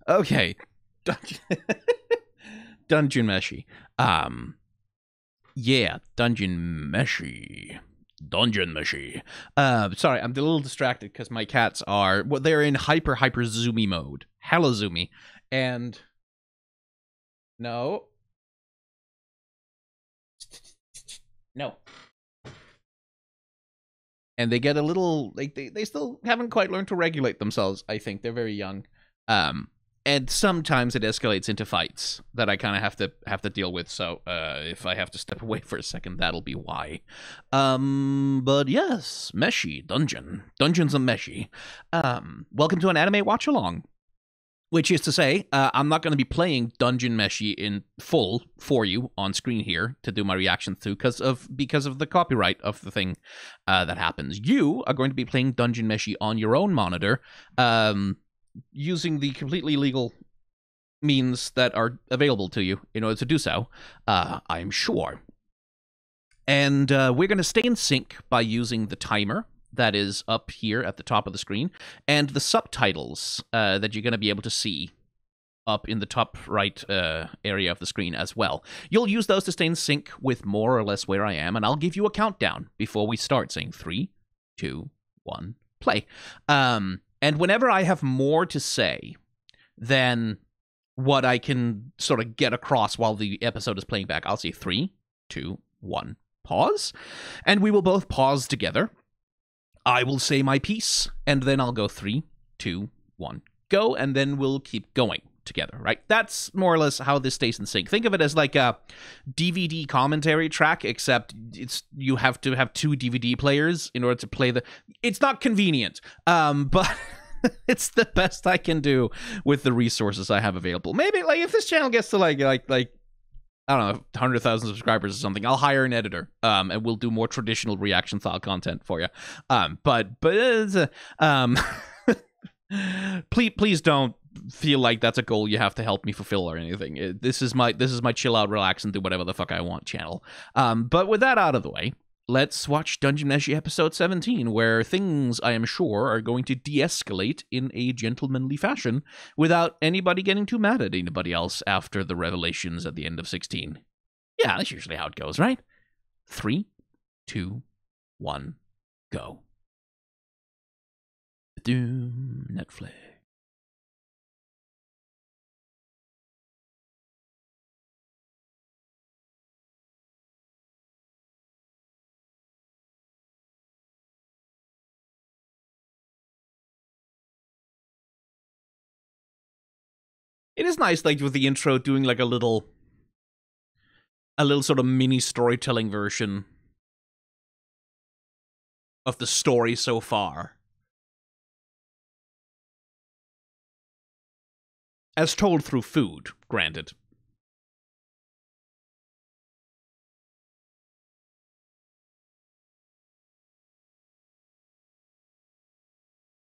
Okay. Dungeon, Dungeon Meshi. Yeah, Dungeon Meshi. Dungeon Meshi. Sorry, I'm a little distracted because my cats are, well, they're in hyper zoomy mode. Hella zoomy. And no. No. And they get a little, like, they still haven't quite learned to regulate themselves, I think. They're very young. And sometimes it escalates into fights that I kind of have to deal with. So if I have to step away for a second, that'll be why. But yes, Meshi Dungeons and Meshi. Welcome to an anime watch along. Which is to say, I'm not going to be playing Dungeon Meshi in full for you on screen here to do my reactions to because of the copyright of the thing that happens. You are going to be playing Dungeon Meshi on your own monitor, using the completely legal means that are available to you in order to do so. I'm sure. And we're going to stay in sync by using the timer that is up here at the top of the screen, and the subtitles that you're going to be able to see up in the top right area of the screen as well. You'll use those to stay in sync with more or less where I am, and I'll give you a countdown before we start, saying 3, 2, 1, play. And whenever I have more to say than what I can sort of get across while the episode is playing back, I'll say 3, 2, 1, pause, and we will both pause together. I will say my piece, and then I'll go 3, 2, 1, go, and then we'll keep going together, right? That's more or less how this stays in sync. Think of it as like a DVD commentary track, except you have to have 2 DVD players in order to play the... It's not convenient, but... it's the best I can do with the resources I have available. Maybe, like, if this channel gets to, like I don't know, 100,000 subscribers or something, I'll hire an editor, and we'll do more traditional reaction style content for you. Please don't feel like that's a goal you have to help me fulfill or anything. This is my chill out, relax, and do whatever the fuck I want channel. But with that out of the way, let's watch Dungeon Meshi episode 17, where things, I am sure, are going to de-escalate in a gentlemanly fashion without anybody getting too mad at anybody else after the revelations at the end of 16. Yeah, that's usually how it goes, right? 3, 2, 1, go. Netflix. It is nice, like, with the intro doing like a little sort of mini storytelling version of the story so far, as told through food, granted.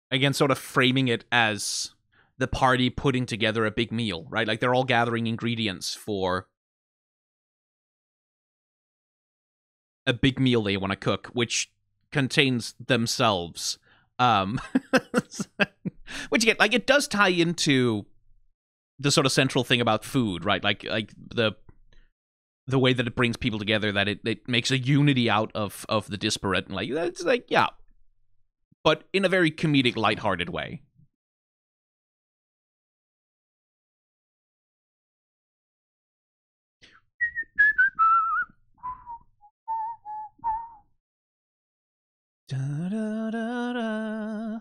Again, sort of framing it as the party putting together a big meal, right? Like, they're all gathering ingredients for a big meal they want to cook, which contains themselves. Which, again, like, it does tie into the sort of central thing about food, right? Like the way that it brings people together, that it makes a unity out of the disparate, and, like, that's like, yeah. But in a very comedic, lighthearted way. Da, da, da, da.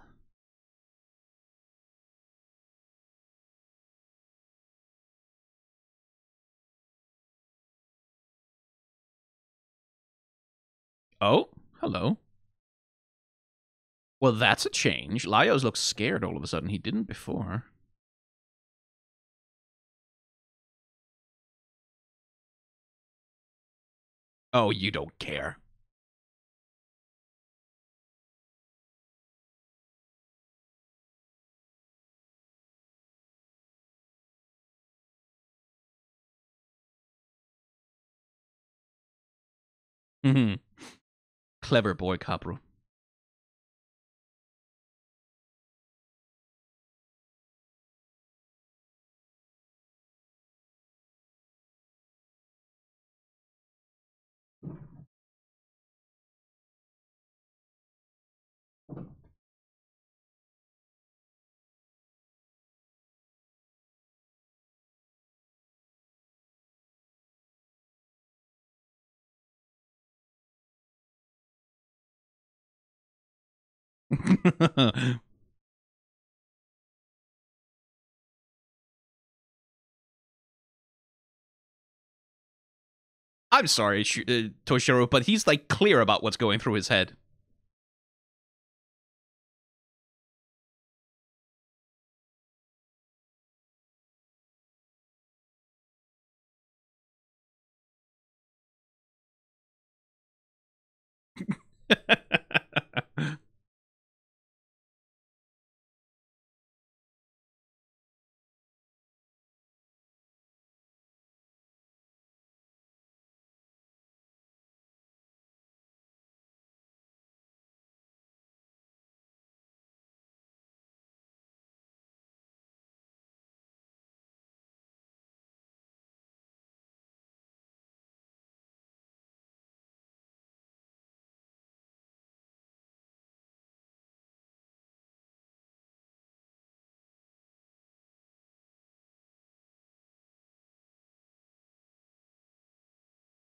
Oh, hello. Well, that's a change. Laios looks scared all of a sudden. He didn't before. Oh, you don't care. Mm-hmm. Clever boy, Capro. I'm sorry, Toshiro, but he's like clear about what's going through his head.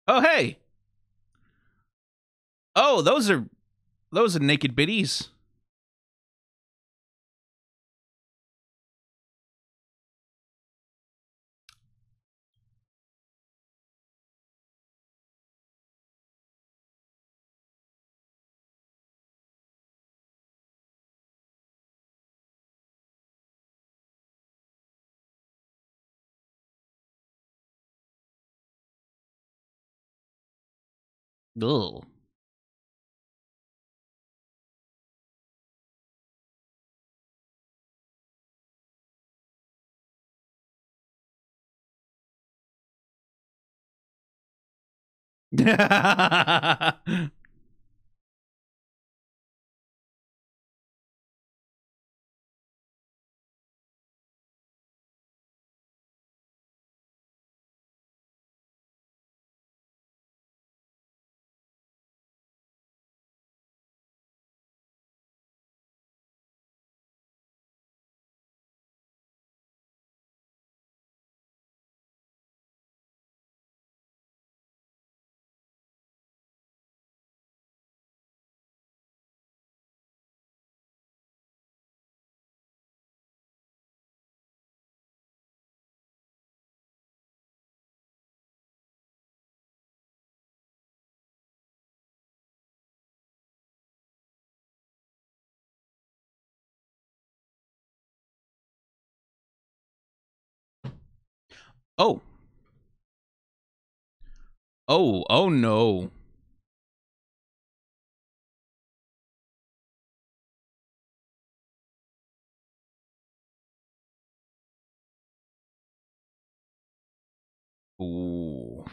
Oh, hey. Oh, those are naked biddies. Ugh. Oh. Oh no. Ooh.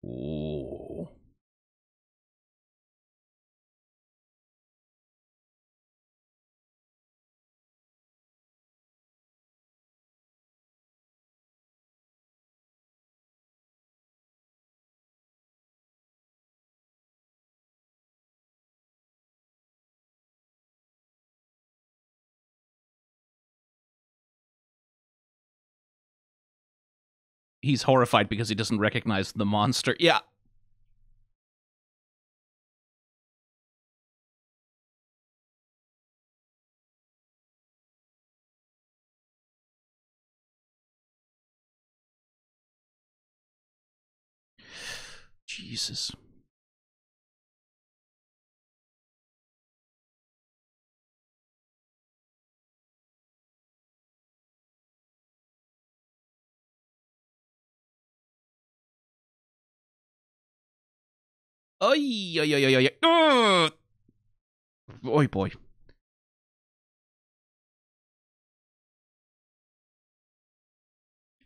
Ooh. He's horrified because he doesn't recognize the monster. Yeah. Jesus. Oy, oy, oy, oy, oy. Boy, boy.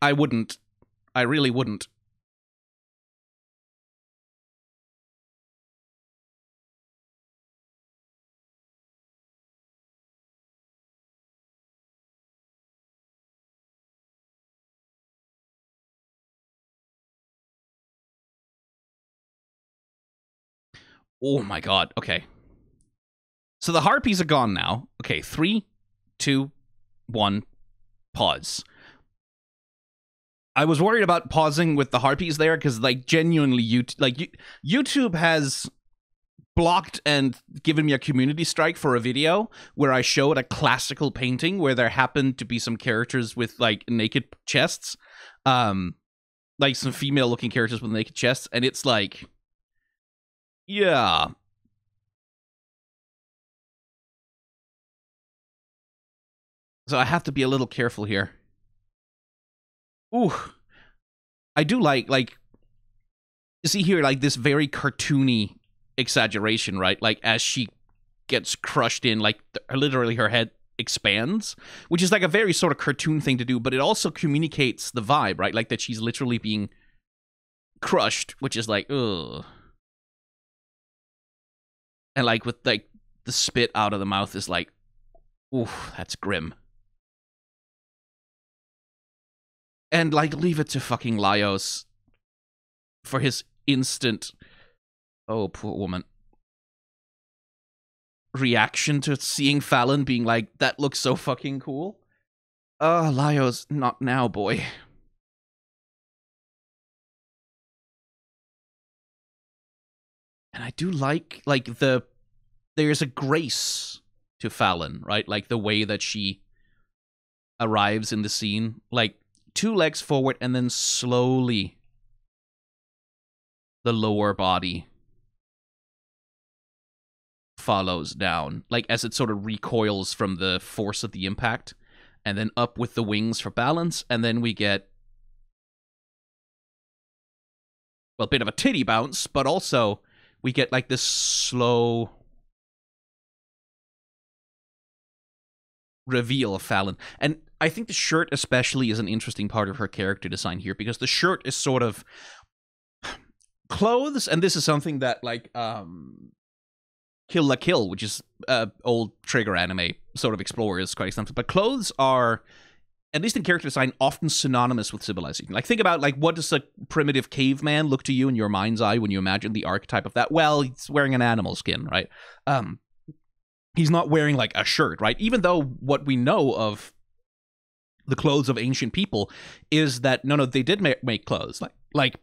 I wouldn't. I really wouldn't. Oh my god. Okay. So the harpies are gone now. Okay, 3, 2, 1, pause. I was worried about pausing with the harpies there because, like, genuinely, YouTube has blocked and given me a community strike for a video where I showed a classical painting where there happened to be some characters with like naked chests, like some female-looking characters with naked chests, and it's like, yeah. So I have to be a little careful here. Ooh. I do like, you see here, like, this very cartoony exaggeration, right? Like, as she gets crushed in, like, literally her head expands, which is, like, a very sort of cartoon thing to do, but it also communicates the vibe, right? Like, that she's literally being crushed, which is like, ugh. And, like, with, like, the spit out of the mouth is like, ooh, that's grim. And, like, leave it to fucking Laios for his instant, oh, poor woman, reaction to seeing Falin being like, that looks so fucking cool. Laios, not now, boy. And I do like there's a grace to Falin, right? Like, the way that she arrives in the scene, like, 2 legs forward and then slowly the lower body follows down, like, as it sort of recoils from the force of the impact, and then up with the wings for balance, and then we get, well, a bit of a titty bounce, but also we get, like, this slow reveal of Falin. And I think the shirt especially is an interesting part of her character design here, because the shirt is sort of clothes, and this is something that, like, Kill la Kill, which is old Trigger anime, sort of explores quite extensively. But clothes are, at least in character design, often synonymous with civilization. Like, think about, like, what does a primitive caveman look to you in your mind's eye when you imagine the archetype of that? Well, he's wearing an animal skin, right? He's not wearing, like, a shirt, right? Even though what we know of the clothes of ancient people is that, no, they did make clothes. Like,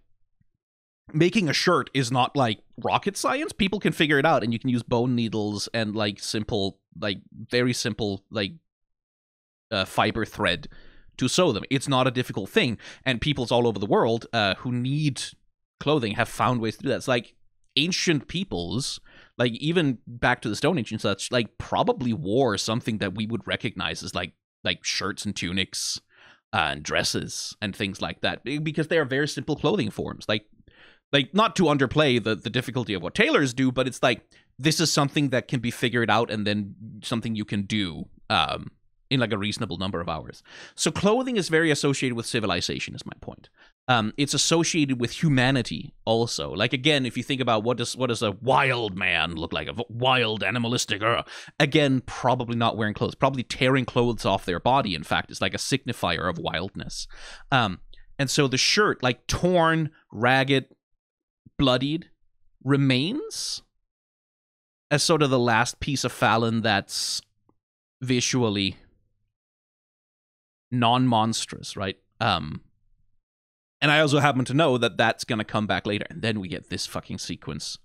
making a shirt is not, like, rocket science. People can figure it out, and you can use bone needles and, like, simple, like, very simple, like, fiber thread to sew them. It's not a difficult thing, and peoples all over the world who need clothing have found ways to do that. It's like ancient peoples, like, even back to the Stone Age and such, like, probably wore something that we would recognize as, like shirts and tunics and dresses and things like that, because they are very simple clothing forms. Like, not to underplay the difficulty of what tailors do, but it's like, this is something that can be figured out and then something you can do in, like, a reasonable number of hours. So clothing is very associated with civilization, is my point. It's associated with humanity also. Like, again, if you think about what does a wild man look like, a wild animalistic, again, probably not wearing clothes, probably tearing clothes off their body. In fact, it's like a signifier of wildness. And so the shirt, like, torn, ragged, bloodied, remains as sort of the last piece of Falin that's visually non-monstrous, right? And I also happen to know that that's gonna come back later, and then we get this fucking sequence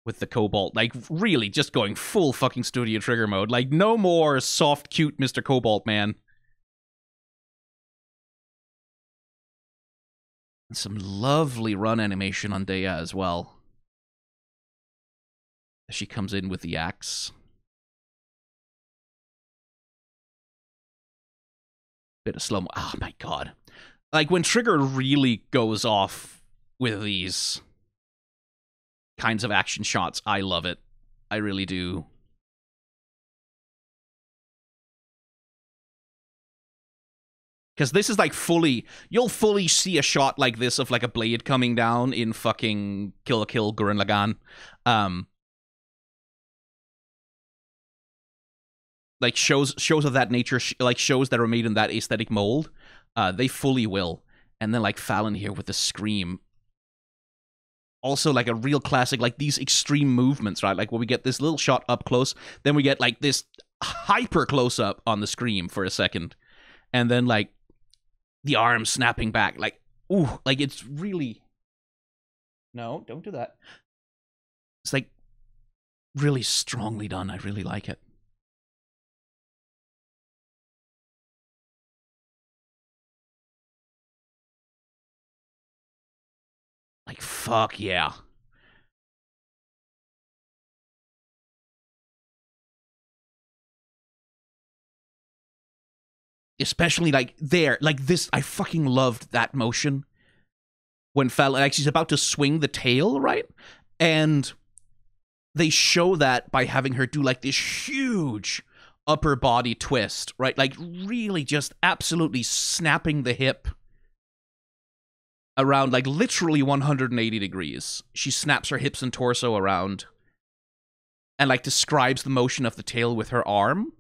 with the Cobalt, like, really just going full fucking Studio Trigger mode. Like, no more soft, cute Mr. Cobalt man. And some lovely run animation on Dea as well, as she comes in with the axe. Bit of slow-mo. Oh my god. Like, when Trigger really goes off with these kinds of action shots, I love it. I really do. Because this is, like, fully... You'll fully see a shot like this of, like, a blade coming down in fucking Kill la Kill Gurren Lagann. Like, shows of that nature, like, shows that are made in that aesthetic mold, they fully will. And then, like, Falin here with the scream. Also, like, a real classic, like, these extreme movements, right? Like, when we get this little shot up close, then we get, like, this hyper close-up on the scream for a second. And then, like, the arm snapping back. Like, ooh, like, it's really... No, don't do that. It's like, really strongly done. I really like it. Like, fuck yeah. Especially, like, there. Like, this, I fucking loved that motion. When Falin, like, she's about to swing the tail, right? And they show that by having her do, like, this huge upper body twist, right? Like, really just absolutely snapping the hip around, like, literally 180 degrees. She snaps her hips and torso around and, like, describes the motion of the tail with her arm.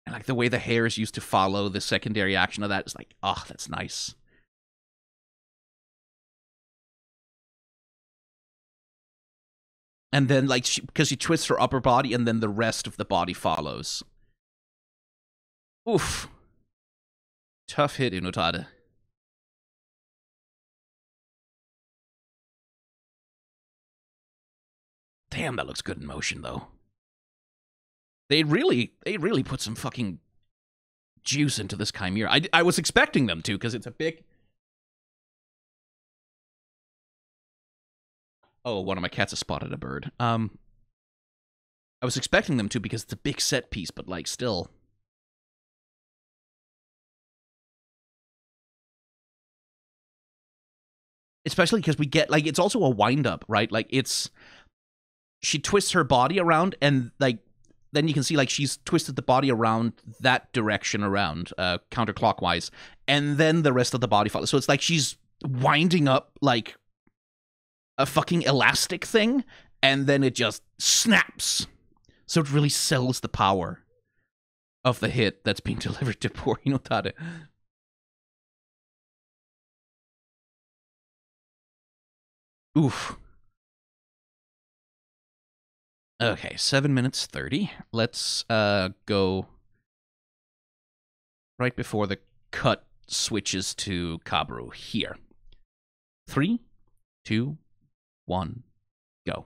And, like, the way the hair is used to follow the secondary action of that is like, oh, that's nice. And then, like, because she twists her upper body and then the rest of the body follows. Oof. Tough hit, Unotada. Damn, that looks good in motion, though. They really put some fucking juice into this Chimera. I was expecting them to, because it's a big... Oh, one of my cats has spotted a bird. I was expecting them to because it's a big set piece, but, like, still... Especially because we get, like, it's also a wind-up, right? Like, it's... She twists her body around, and, like, then you can see, like, she's twisted the body around that direction around, counterclockwise, and then the rest of the body follows. So it's like she's winding up, like, a fucking elastic thing, and then it just snaps. So it really sells the power of the hit that's being delivered to poor Hinotade. Oof. Okay, 7 minutes 30. Let's go right before the cut switches to Kabru here. 3, 2, 1, go.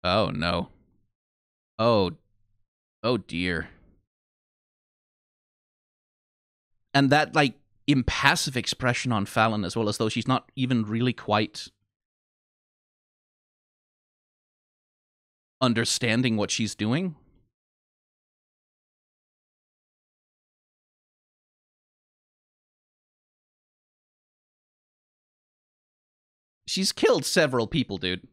Oh no. Oh dear. And that, like, impassive expression on Falin as well, as though she's not even really quite understanding what she's doing. She's killed several people, dude.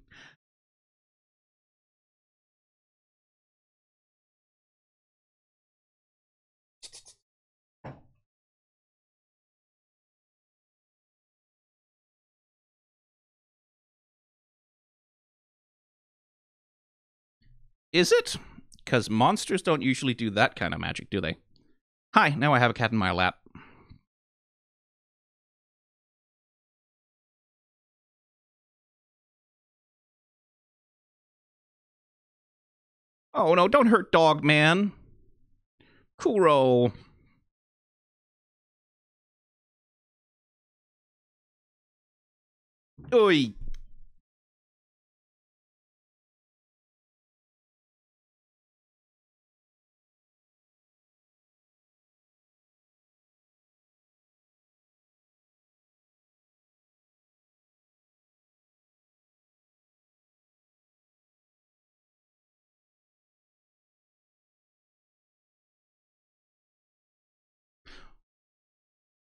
Is it? Because monsters don't usually do that kind of magic, do they? Hi, now I have a cat in my lap. Oh no, don't hurt dog, man. Kuro. Oi.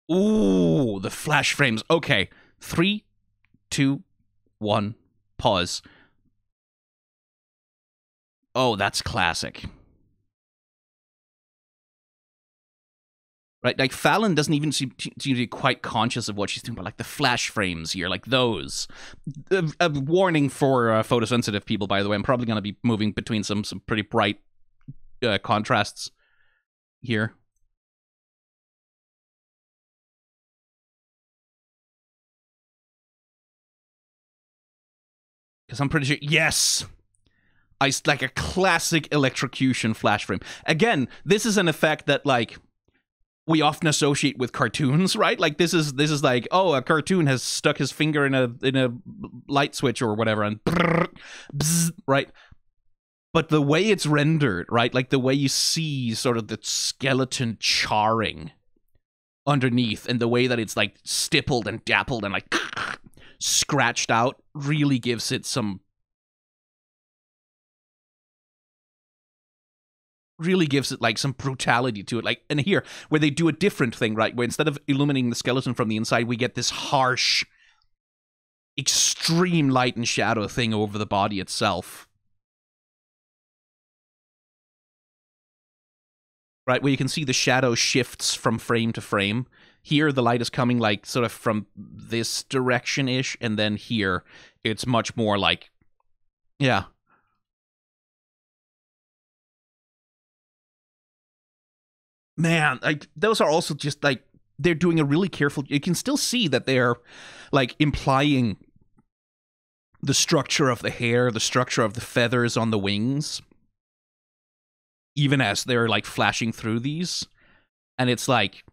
Ooh, the flash frames. Okay. 3, 2, 1, pause. Oh, that's classic. Right, like, Falin doesn't even seem to be quite conscious of what she's doing, but, like, the flash frames here, like those. A warning for photosensitive people, by the way. I'm probably going to be moving between some pretty bright contrasts here. Because I'm pretty sure... Yes! Like a classic electrocution flash frame. Again, this is an effect that, like, we often associate with cartoons, right? Like, this is like, oh, a cartoon has stuck his finger in a light switch or whatever, and bzz, right? But the way it's rendered, right? Like, the way you see sort of the skeleton charring underneath, and the way that it's, like, stippled and dappled and, like, scratched out really gives it some... really gives it, like, some brutality to it. Like, and here, where they do a different thing, right? Where instead of illuminating the skeleton from the inside, we get this harsh, extreme light and shadow thing over the body itself. Right, where you can see the shadow shifts from frame to frame. Here, the light is coming, like, sort of from this direction-ish, and then here, it's much more like... Yeah. Man, like, those are also just, like, they're doing a really careful... You can still see that they're, like, implying the structure of the hair, the structure of the feathers on the wings, even as they're, like, flashing through these. And it's like...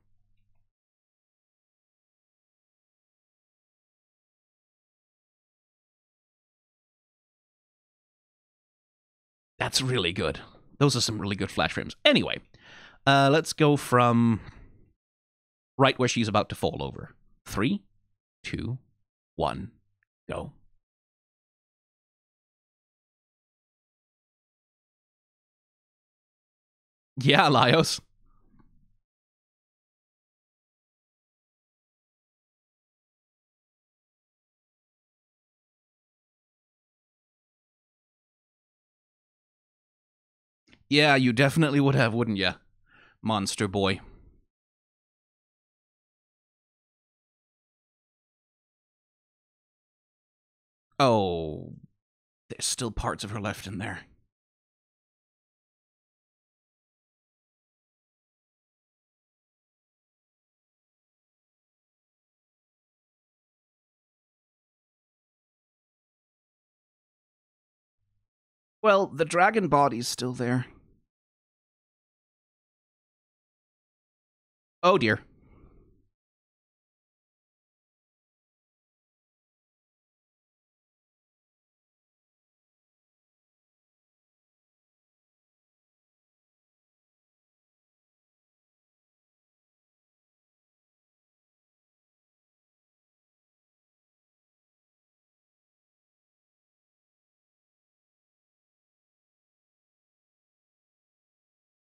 That's really good. Those are some really good flash frames. Anyway, let's go from right where she's about to fall over. 3, 2, 1, go. Yeah, Laios. Yeah, you definitely would have, wouldn't you? Monster boy. Oh, there's still parts of her left in there. Well, the dragon body's still there. Oh, dear.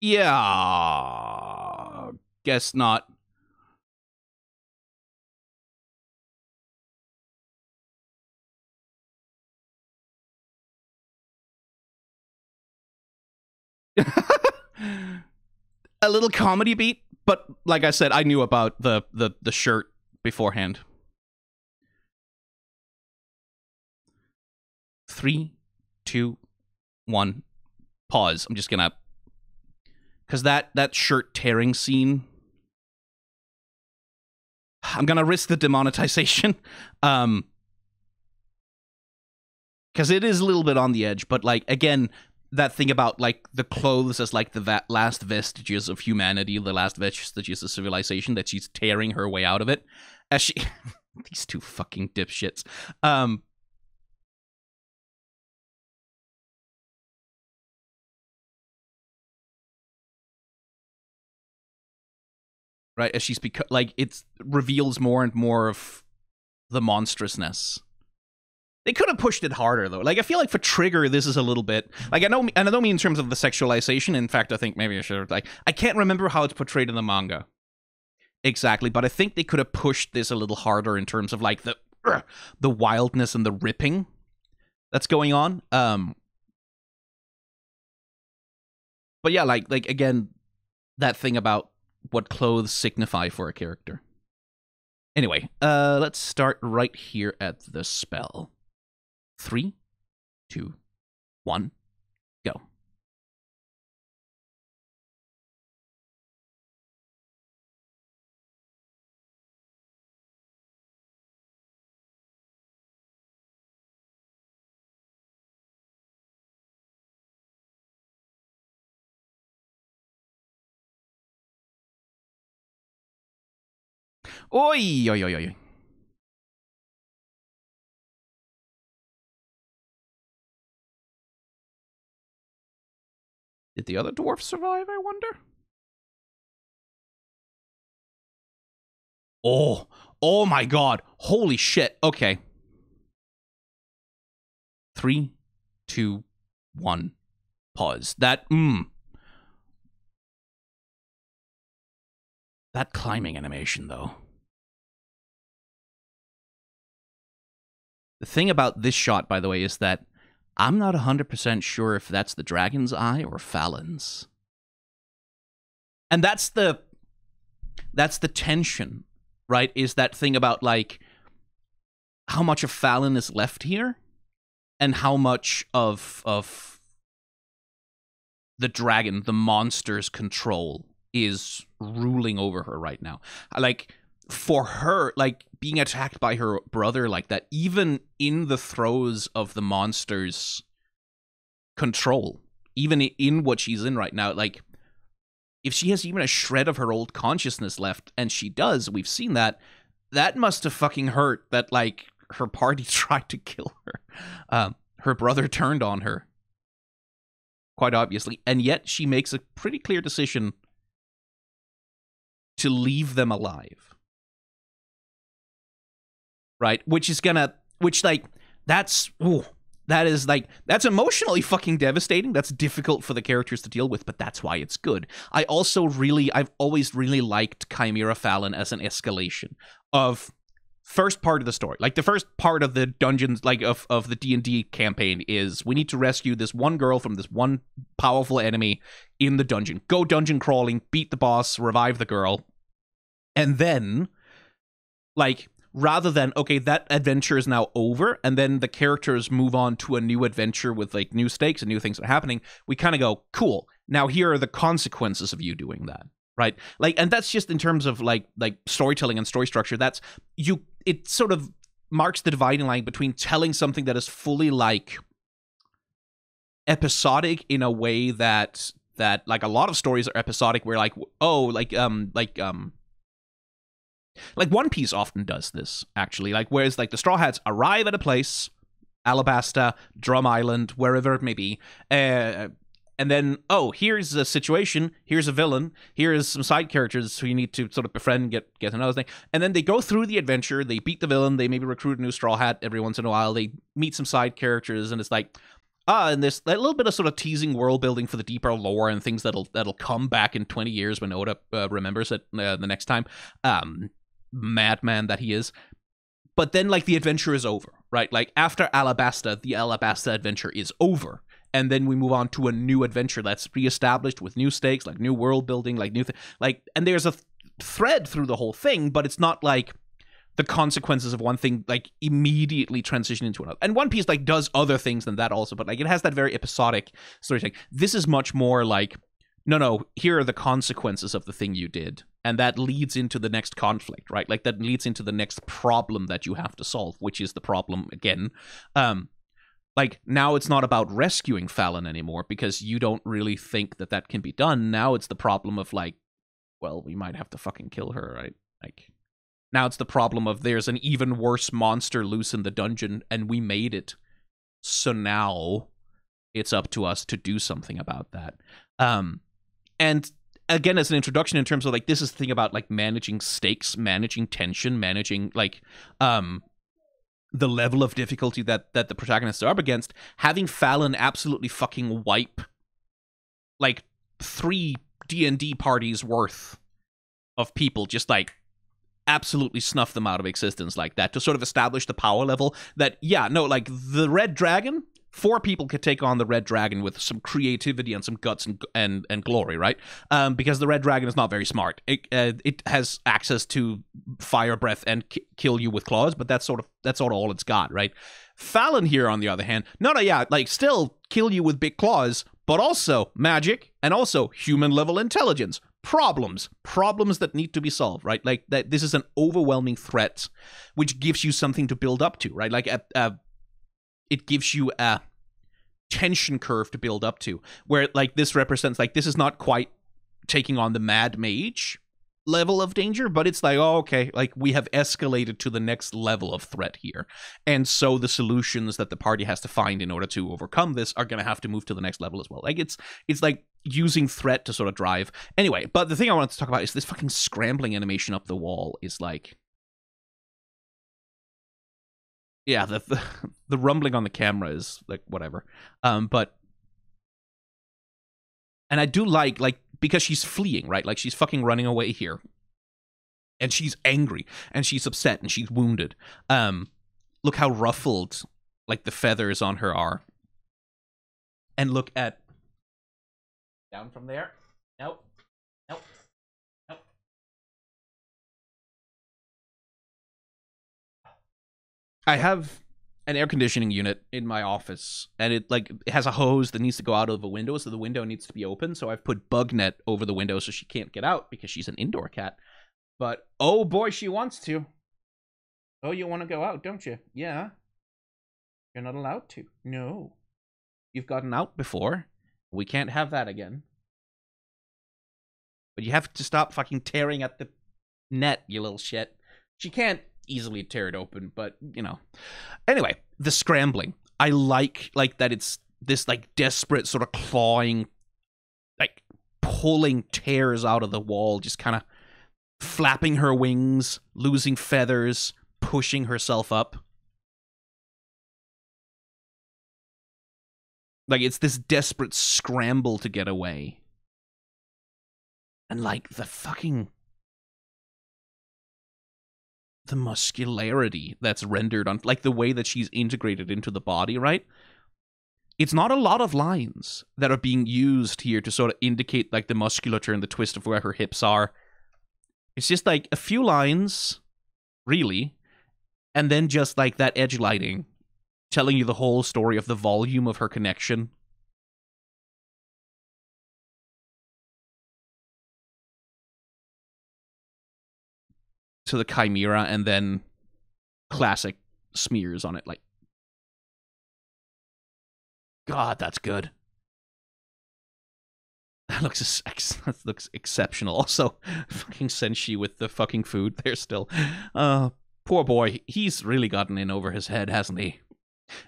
Yeah. Guess not. A little comedy beat, but like I said, I knew about the shirt beforehand. 3, 2, 1, pause. I'm just gonna... Because that shirt tearing scene... I'm gonna risk the demonetization. Because it is a little bit on the edge, but, like, again, that thing about, like, the clothes as, like, the last vestiges of humanity, the last vestiges of civilization, that she's tearing her way out of it. As she... These two fucking dipshits. Right, as she's like, it reveals more and more of the monstrousness. They could have pushed it harder, though. Like, I feel like for Trigger, this is a little bit... Like, I don't mean in terms of the sexualization. In fact, I think maybe I should have... Like, I can't remember how it's portrayed in the manga. Exactly, but I think they could have pushed this a little harder in terms of, like, the wildness and the ripping that's going on. But yeah, like again, that thing about what clothes signify for a character. Anyway, let's start right here at the spell. 3, 2, 1, go. Oi, oi, oi, oi. Did the other dwarf survive, I wonder? Oh my god. Holy shit. Okay. 3, 2, 1. Pause. That climbing animation, though. The thing about this shot, by the way, is that I'm not 100% sure if that's the dragon's eye or Falin's. And that's the tension, right? Is that thing about, like, how much of Falin is left here and how much of the dragon, the monster's control, is ruling over her right now. Like, for her, like, being attacked by her brother like that, even in the throes of the monster's control, even in what she's in right now, like, if she has even a shred of her old consciousness left, and she does, we've seen that must have fucking hurt that, like, her party tried to kill her. Her brother turned on her, quite obviously, and yet she makes a pretty clear decision to leave them alive. Right? That's emotionally fucking devastating. That's difficult for the characters to deal with, but that's why it's good. I've always really liked Chimera Falin as an escalation of first part of the story. Like, the first part of the dungeons, like, of the D&D campaign is, we need to rescue this one girl from this one powerful enemy in the dungeon. Go dungeon crawling, beat the boss, revive the girl. And then, like, rather than, okay, that adventure is now over, and then the characters move on to a new adventure with, like, new stakes and new things that are happening, we kind of go, cool, now here are the consequences of you doing that, right? Like, and that's just in terms of, like storytelling and story structure, it sort of marks the dividing line between telling something that is fully, like, episodic in a way that like, a lot of stories are episodic, where, like, like One Piece often does this, actually. Like, whereas, like, the Straw Hats arrive at a place, Alabasta, Drum Island, wherever it may be, and then, oh, here's a situation, here's a villain, here's some side characters who you need to sort of befriend, get another thing, and then they go through the adventure, they beat the villain, they maybe recruit a new Straw Hat every once in a while, they meet some side characters, and it's like, and there's a little bit of sort of teasing world building for the deeper lore and things that'll come back in 20 years when Oda remembers it the next time. Madman that he is. But then, like, the adventure is over, right? Like, after Alabasta, the Alabasta adventure is over, and then we move on to a new adventure that's reestablished with new stakes, like new world building, like new and there's a thread through the whole thing, but it's not like the consequences of one thing, like, immediately transition into another. And One Piece, like, does other things than that also, but, like, it has that very episodic storytelling. This is much more like, no, here are the consequences of the thing you did. And that leads into the next conflict, right? Like, that leads into the next problem that you have to solve, which is the problem, again. Like, now it's not about rescuing Falin anymore, because you don't really think that can be done. Now it's the problem of, like, well, we might have to fucking kill her, right? Like, now it's the problem of, there's an even worse monster loose in the dungeon, and we made it. So now it's up to us to do something about that. And again, as an introduction, in terms of, like, this is the thing about, like, managing stakes, managing tension, managing, like, the level of difficulty that the protagonists are up against, having Falin absolutely fucking wipe, like, 3 D&D parties worth of people, just, like, absolutely snuff them out of existence like that, to sort of establish the power level that, yeah, no, like, the Red Dragon, 4 people could take on the Red Dragon with some creativity and some guts and glory, right? Because the Red Dragon is not very smart. It has access to fire breath and kill you with claws, but that's sort of all it's got, right? Falin here, on the other hand, yeah, like, still kill you with big claws, but also magic and also human level intelligence. Problems that need to be solved, right? Like, that this is an overwhelming threat, which gives you something to build up to, right? Like, it gives you a tension curve to build up to, where, like, this represents, like, this is not quite taking on the Mad Mage level of danger, but it's like, oh, okay, like we have escalated to the next level of threat here. And so the solutions that the party has to find in order to overcome this are going to have to move to the next level as well. Like it's like using threat to sort of drive. Anyway, but the thing I wanted to talk about is this fucking scrambling animation up the wall is like, yeah, the rumbling on the camera is like whatever. But and I do like because she's fleeing, right? Like she's fucking running away here. And she's angry and she's upset and she's wounded. Look how ruffled like the feathers on her are. And look at down from there. Nope. Nope. Nope. I have an air conditioning unit in my office, and it has a hose that needs to go out of a window, so the window needs to be open. So I've put bug net over the window so she can't get out because she's an indoor cat. But oh boy, she wants to. Oh, you want to go out, don't you? Yeah. You're not allowed to. No. You've gotten out before. We can't have that again. But you have to stop fucking tearing at the net, you little shit. She can't easily tear it open, but, you know. Anyway, the scrambling. I like that it's this, like, desperate sort of clawing, like, pulling tears out of the wall, just kind of flapping her wings, losing feathers, pushing herself up. Like, it's this desperate scramble to get away. And, like, the muscularity that's rendered on, like, the way that she's integrated into the body, right? It's not a lot of lines that are being used here to sort of indicate, like, the musculature and the twist of where her hips are. It's just, like, a few lines, really, and then just, like, that edge lighting telling you the whole story of the volume of her connection. To the chimera, and then classic smears on it. Like, God, that's good. That looks exceptional. Also, fucking Senshi with the fucking food there still. Poor boy. He's really gotten in over his head, hasn't he?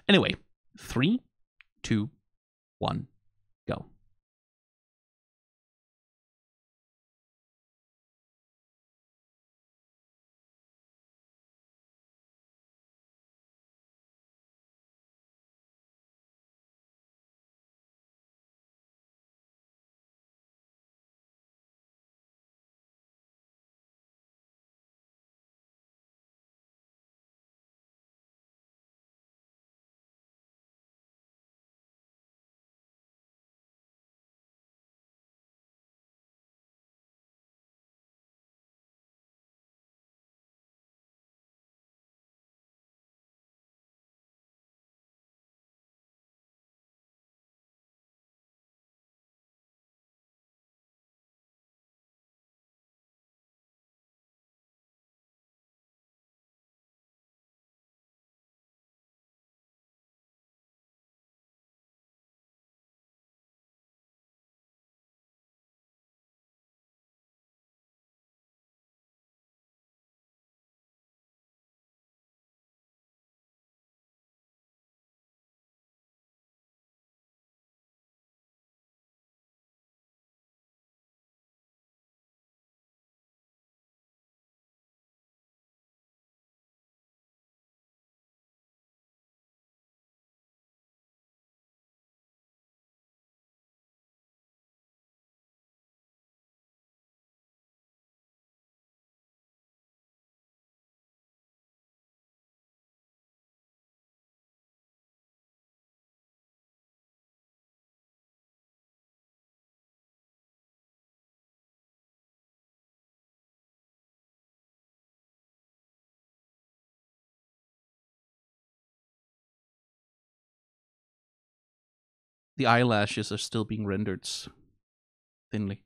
Anyway, 3, 2, 1, go. The eyelashes are still being rendered thinly.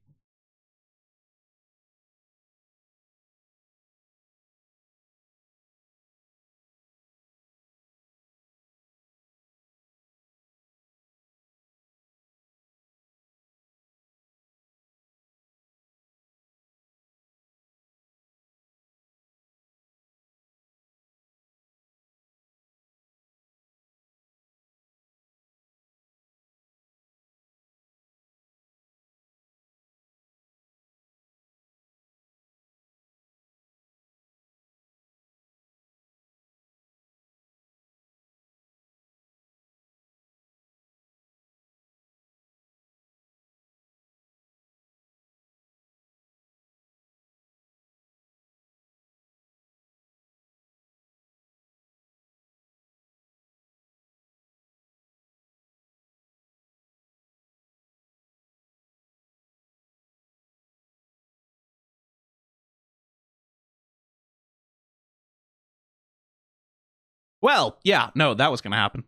Well, yeah, no, that was gonna happen.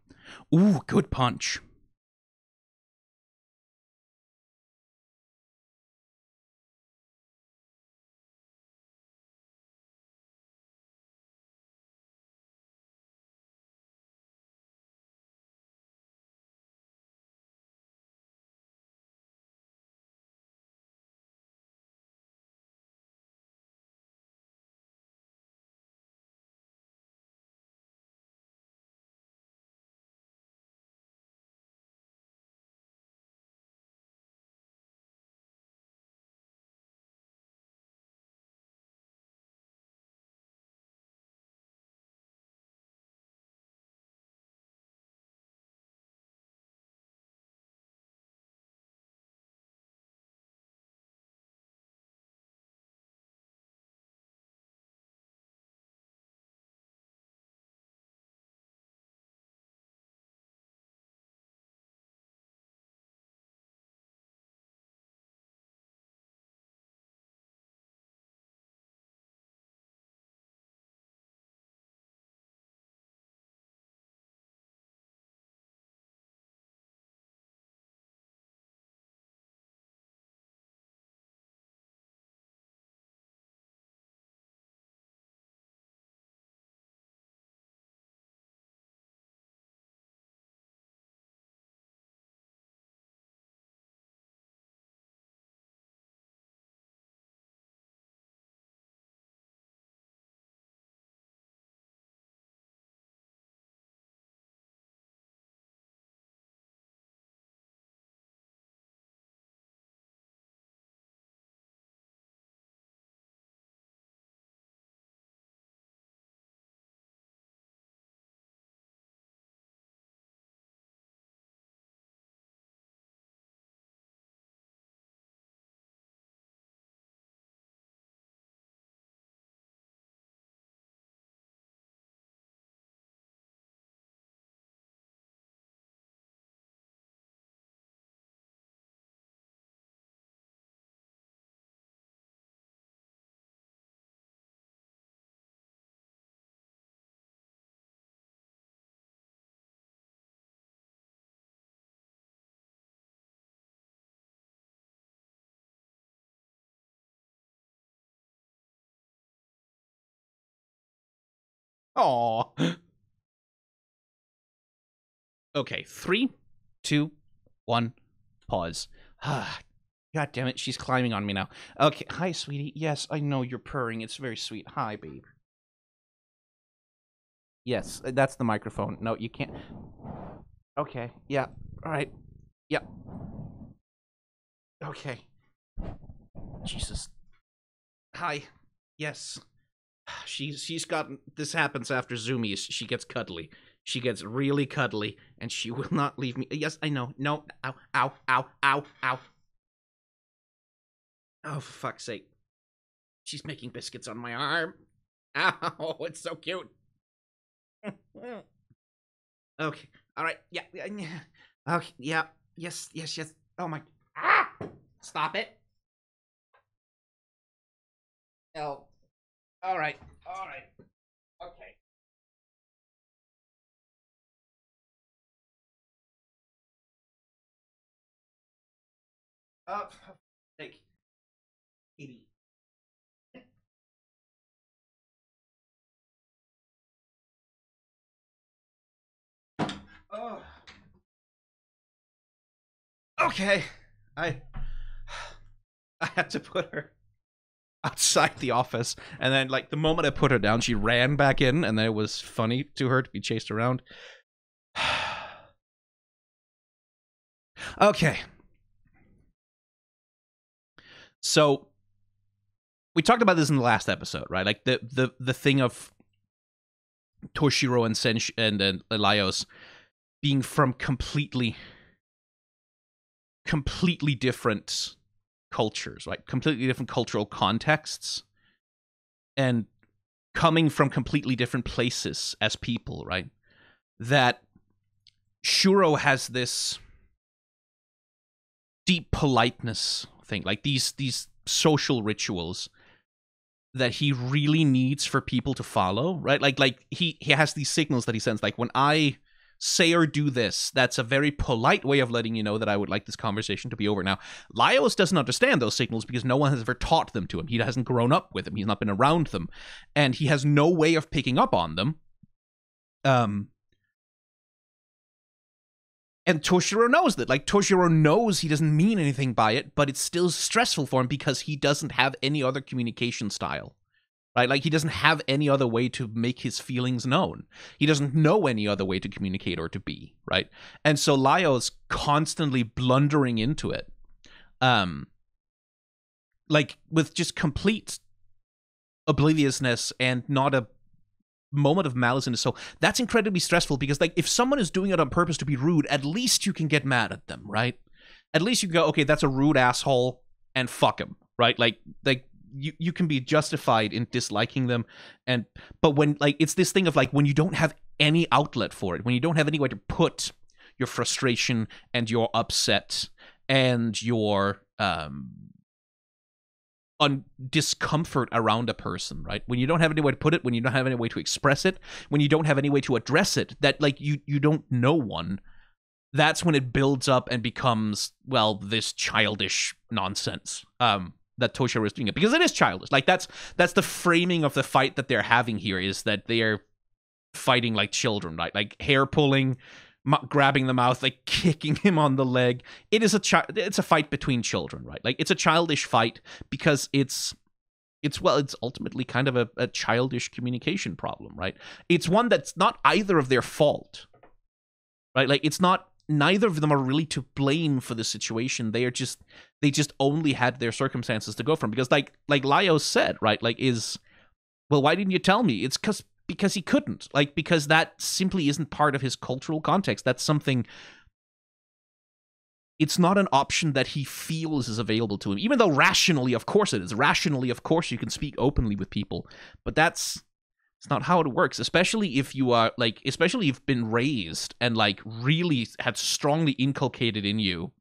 Ooh, good punch. Aw. Okay, 3, 2, 1, pause. God damn it, she's climbing on me now. Okay, hi, sweetie. Yes, I know you're purring. It's very sweet. Hi, babe. Yes, that's the microphone. No, you can't. Okay, yeah. All right. Yeah. Okay. Jesus. Hi. Yes. She's got this happens after zoomies. She gets cuddly. She gets really cuddly, and she will not leave me. Yes, I know. No. Ow, ow, ow, ow, ow. Oh, for fuck's sake. She's making biscuits on my arm. Ow, it's so cute. Okay. All right. Yeah. Okay. Yeah. Yes. Yes. Yes. Oh my. Ah! Stop it. Oh. All right. All right. Okay. Oh. Take. Kitty. Oh. Okay. I I had to put her outside the office, and then like the moment I put her down, she ran back in, and then it was funny to her to be chased around. Okay. So we talked about this in the last episode, right? Like the thing of Toshiro and Sensh and Laios being from completely different cultures, right? Completely different cultural contexts, and coming from completely different places as people, right? That Shuro has this deep politeness thing, like these social rituals that he really needs for people to follow, right? Like he has these signals that he sends, like, when I say or do this, that's a very polite way of letting you know that I would like this conversation to be over. Now, Laios doesn't understand those signals because no one has ever taught them to him. He hasn't grown up with them. He's not been around them. And he has no way of picking up on them. And Toshiro knows that. Like, Toshiro knows he doesn't mean anything by it, but it's still stressful for him because he doesn't have any other communication style. Right? Like, he doesn't have any other way to make his feelings known. He doesn't know any other way to communicate or to be, right? And so Laios constantly blundering into it, like, with just complete obliviousness and not a moment of malice in his soul. That's incredibly stressful because, like, if someone is doing it on purpose to be rude, at least you can get mad at them, right? At least you can go, okay, that's a rude asshole, and fuck him, right? Like you can be justified in disliking them, but when, like, it's this thing of, like, when you don't have any outlet for it, when you don't have any way to put your frustration and your upset and your discomfort around a person, right? When you don't have any way to put it, when you don't have any way to express it, when you don't have any way to address it, that, like, you don't know one, that's when it builds up and becomes, well, this childish nonsense. That Toshiro is doing it, because it is childish. Like, that's the framing of the fight that they're having here, is that they're fighting like children, right? Like, hair pulling, grabbing the mouth, like kicking him on the leg. It's a fight between children, right? Like, it's a childish fight because it's ultimately kind of a childish communication problem, right? It's one that's not either of their fault, right? Like, it's not. Neither of them are really to blame for the situation. They just only had their circumstances to go from. Because like Laios said, right? Like, well, why didn't you tell me? It's because he couldn't. Like, because that simply isn't part of his cultural context. That's something. It's not an option that he feels is available to him. Even though rationally, of course it is. Rationally, of course, you can speak openly with people. But it's not how it works, especially if you are, like, especially if you've been raised and, like, really had strongly inculcated in you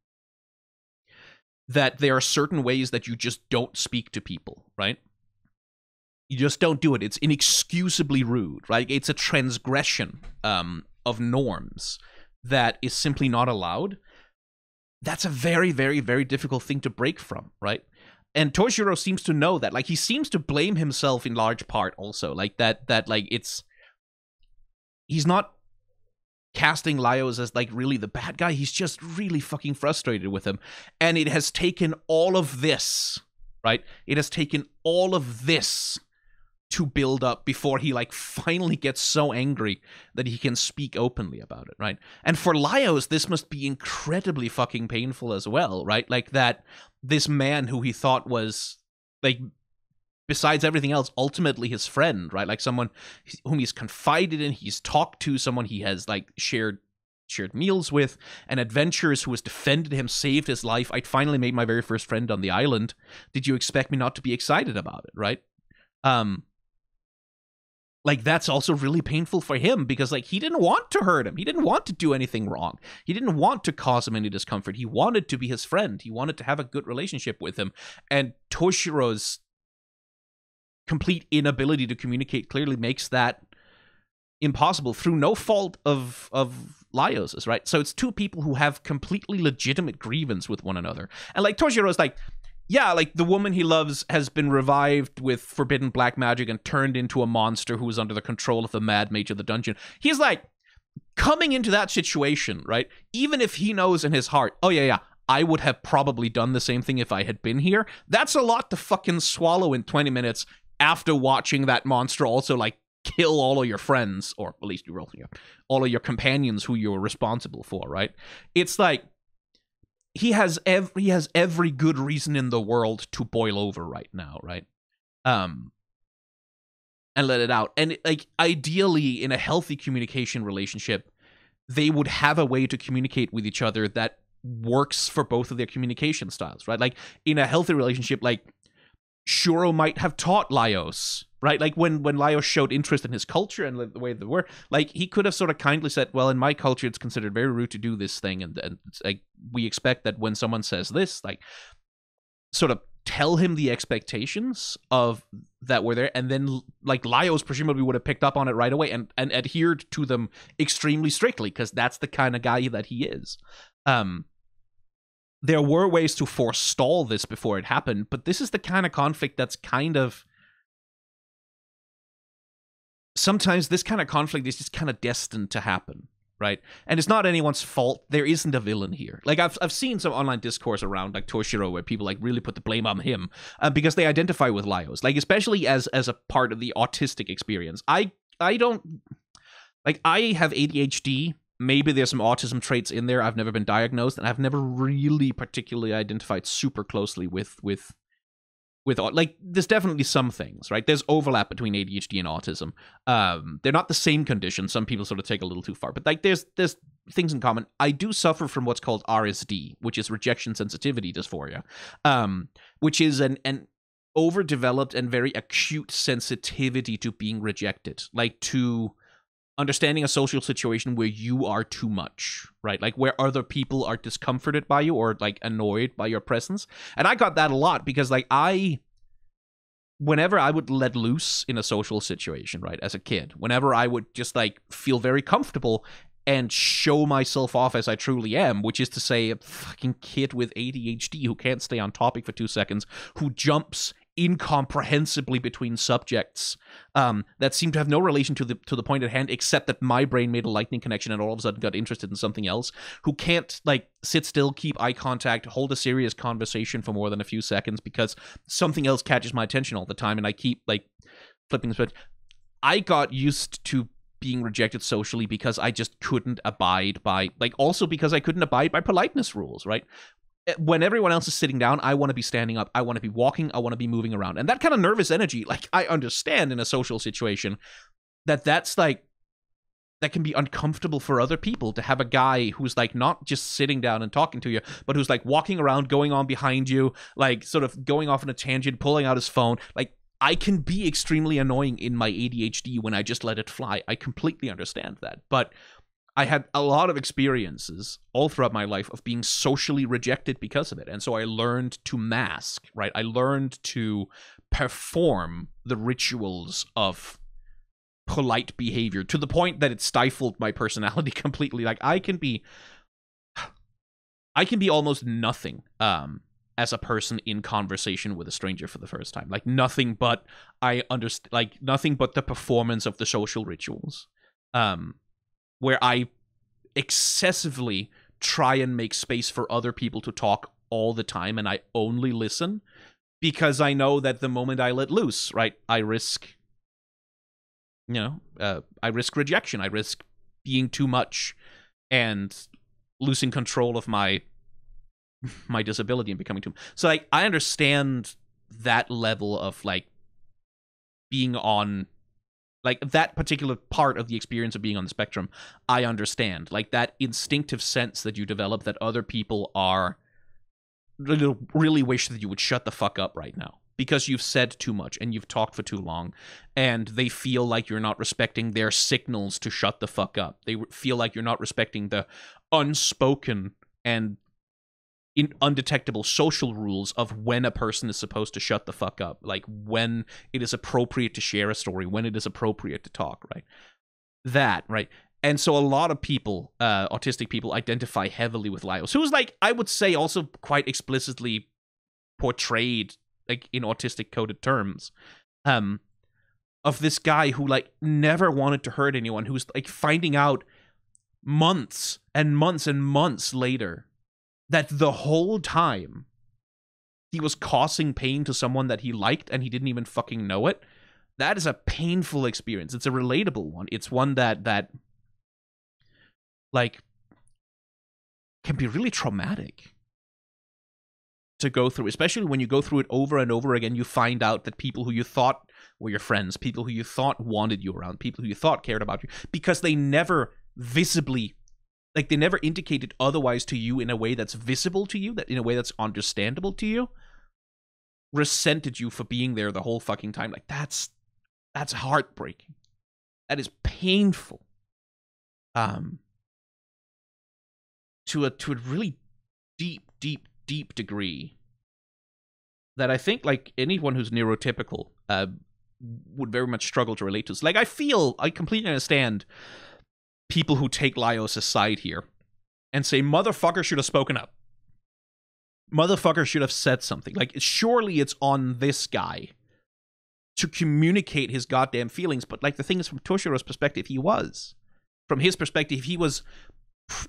that there are certain ways that you just don't speak to people, right? You just don't do it. It's inexcusably rude, right? It's a transgression of norms that is simply not allowed. That's a very, very, very difficult thing to break from, right? And Toshiro seems to know that. Like, he seems to blame himself in large part also. Like, that like, he's not casting Laios as, like, really the bad guy. He's just really fucking frustrated with him. And it has taken all of this, right? It has taken all of this to build up before he, like, finally gets so angry that he can speak openly about it, right? And for Laios, this must be incredibly fucking painful as well, right? Like, that this man who he thought was, like, besides everything else, ultimately his friend, right? Like, someone whom he's confided in, he's talked to, someone he has, like, shared meals with, and adventures, who has defended him, saved his life. I finally made my very first friend on the island. Did you expect me not to be excited about it, right? Like, that's also really painful for him because, like, he didn't want to hurt him. He didn't want to do anything wrong. He didn't want to cause him any discomfort. He wanted to be his friend. He wanted to have a good relationship with him. And Toshiro's complete inability to communicate clearly makes that impossible through no fault of Laios's, right? So it's two people who have completely legitimate grievance with one another. And, like, Toshiro's like, yeah, like, the woman he loves has been revived with forbidden black magic and turned into a monster who is under the control of the mad mage of the dungeon. He's, like, coming into that situation, right? Even if he knows in his heart, oh, yeah, I would have probably done the same thing if I had been here. That's a lot to fucking swallow in 20 minutes after watching that monster also, like, kill all of your friends, or at least all of your companions who you were responsible for, right? It's like, he has every good reason in the world to boil over right now, right? And let it out. And, like, ideally, in a healthy communication relationship, they would have a way to communicate with each other that works for both of their communication styles, right? Like, in a healthy relationship, like, Shuro might have taught Laios, right? Like, when Laios showed interest in his culture and the way they were, like, he could have sort of kindly said, well, in my culture, it's considered very rude to do this thing, and it's like, we expect that when someone says this, like, sort of tell him the expectations of that were there, and then like Laios presumably would have picked up on it right away and adhered to them extremely strictly, because that's the kind of guy that he is. There were ways to forestall this before it happened, but this is the kind of conflict that's kind of... Sometimes this kind of conflict is just kind of destined to happen, right? And it's not anyone's fault. There isn't a villain here. Like, I've seen some online discourse around, like, Toshiro, where people, like, really put the blame on him because they identify with Laios. Like, especially as a part of the autistic experience. I don't... Like, I have ADHD. Maybe there's some autism traits in there. I've never been diagnosed, and I've never really particularly identified super closely with like, there's definitely some things, right? There's overlap between ADHD and autism. They're not the same condition. Some people sort of take a little too far, but like there's things in common. I do suffer from what's called RSD, which is rejection sensitivity dysphoria, which is an overdeveloped and very acute sensitivity to being rejected, like to understanding a social situation where you are too much, right? Like where other people are discomforted by you or like annoyed by your presence. And I got that a lot because like whenever I would let loose in a social situation, right, as a kid, whenever I would just like feel very comfortable and show myself off as I truly am, which is to say a fucking kid with ADHD who can't stay on topic for 2 seconds, who jumps incomprehensibly between subjects that seem to have no relation to the point at hand, except that my brain made a lightning connection and all of a sudden got interested in something else, who can't like sit still, keep eye contact, hold a serious conversation for more than a few seconds because something else catches my attention all the time and I keep like flipping the switch. I got used to being rejected socially because I just couldn't abide by, like, also because I couldn't abide by politeness rules, right? When everyone else is sitting down, I want to be standing up. I want to be walking. I want to be moving around. And that kind of nervous energy, like, I understand in a social situation that's like, that can be uncomfortable for other people to have a guy who's like not just sitting down and talking to you, but who's like walking around, going on behind you, like sort of going off on a tangent, pulling out his phone. Like, I can be extremely annoying in my ADHD when I just let it fly. I completely understand that. But I had a lot of experiences all throughout my life of being socially rejected because of it. And so I learned to mask, right? I learned to perform the rituals of polite behavior to the point that it stifled my personality completely. Like, I can be almost nothing as a person in conversation with a stranger for the first time. Like, nothing but nothing but the performance of the social rituals. Where I excessively try and make space for other people to talk all the time, and I only listen because I know that the moment I let loose, right, I risk, I risk rejection. I risk being too much and losing control of my disability and becoming too much. So, like, I understand that level of, like, being on... Like, that particular part of the experience of being on the spectrum, I understand. Like, that instinctive sense that you develop that other people are really wish that you would shut the fuck up right now because you've said too much and you've talked for too long, and they feel like you're not respecting their signals to shut the fuck up. They feel like you're not respecting the unspoken and undetectable social rules of when a person is supposed to shut the fuck up, like when it is appropriate to share a story, when it is appropriate to talk, right? That, right? And so a lot of people, autistic people, identify heavily with Laios, who's, like, I would say also quite explicitly portrayed, like, in autistic coded terms, of this guy who, like, never wanted to hurt anyone, who's, like, finding out months and months and months later that the whole time he was causing pain to someone that he liked and he didn't even fucking know it. That is a painful experience. It's a relatable one. It's one that like, can be really traumatic to go through, especially when you go through it over and over again. You find out that people who you thought were your friends, people who you thought wanted you around, people who you thought cared about you, because they never visibly... Like, they never indicated otherwise to you in a way that's visible to you, that in a way that's understandable to you, resented you for being there the whole fucking time. Like, that's heartbreaking. That is painful. To a really deep degree. that I think, like, anyone who's neurotypical would very much struggle to relate to. So, like, I completely understand people who take Laios' side here and say, motherfucker should have spoken up. Motherfucker should have said something. Like, surely it's on this guy to communicate his goddamn feelings. But, like, the thing is, from Toshiro's perspective, he was. From his perspective, he was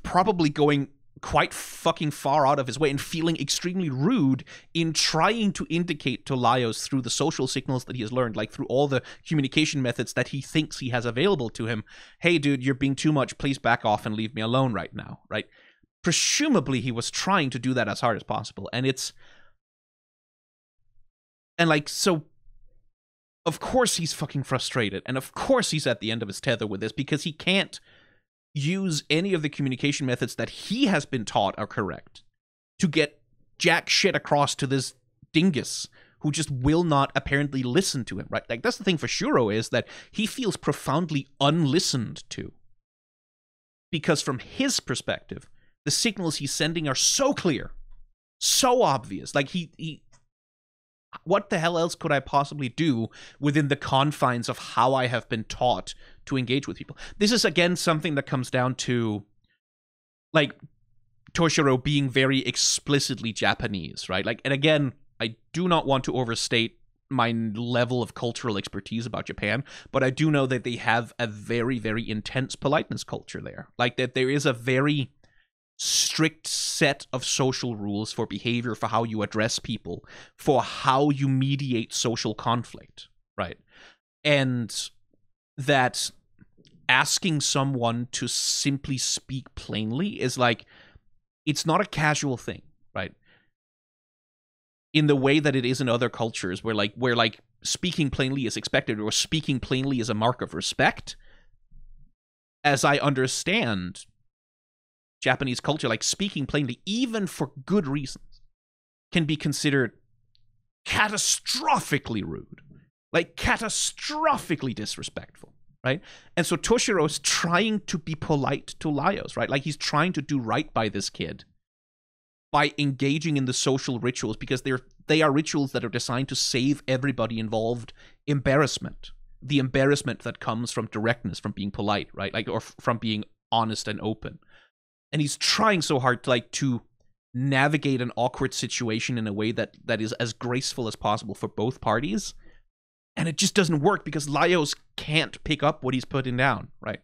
probably going quite fucking far out of his way and feeling extremely rude in trying to indicate to Laios through the social signals that he has learned, like through all the communication methods that he thinks he has available to him. Hey, dude, you're being too much. Please back off and leave me alone right now, right? Presumably, he was trying to do that as hard as possible. And like, so, of course he's fucking frustrated. And of course he's at the end of his tether with this, because he can't use any of the communication methods that he has been taught are correct to get jack shit across to this dingus who just will not apparently listen to him, right? Like, that's the thing for Shuro, is that he feels profoundly unlistened to. Because from his perspective, the signals he's sending are so clear, so obvious. Like, he what the hell else could I possibly do within the confines of how I have been taught to engage with people? This is, again, something that comes down to, like, Toshiro being very explicitly Japanese, right? Like, and again, I do not want to overstate my level of cultural expertise about Japan, but I do know that they have a very, very intense politeness culture there. Like, that there is a very strict set of social rules for behavior, for how you address people, for how you mediate social conflict, right? And that asking someone to simply speak plainly is like, it's not a casual thing, right? In the way that it is in other cultures where speaking plainly is expected, or speaking plainly is a mark of respect. As I understand Japanese culture, like, speaking plainly, even for good reasons, can be considered catastrophically rude, like catastrophically disrespectful, right? And so Toshiro's trying to be polite to Laios, right? Like, he's trying to do right by this kid by engaging in the social rituals, because they are rituals that are designed to save everybody involved embarrassment. The embarrassment that comes from directness, from being polite, right? Like, or from being honest and open. And he's trying so hard to navigate an awkward situation in a way that is as graceful as possible for both parties. And it just doesn't work because Laios can't pick up what he's putting down, right?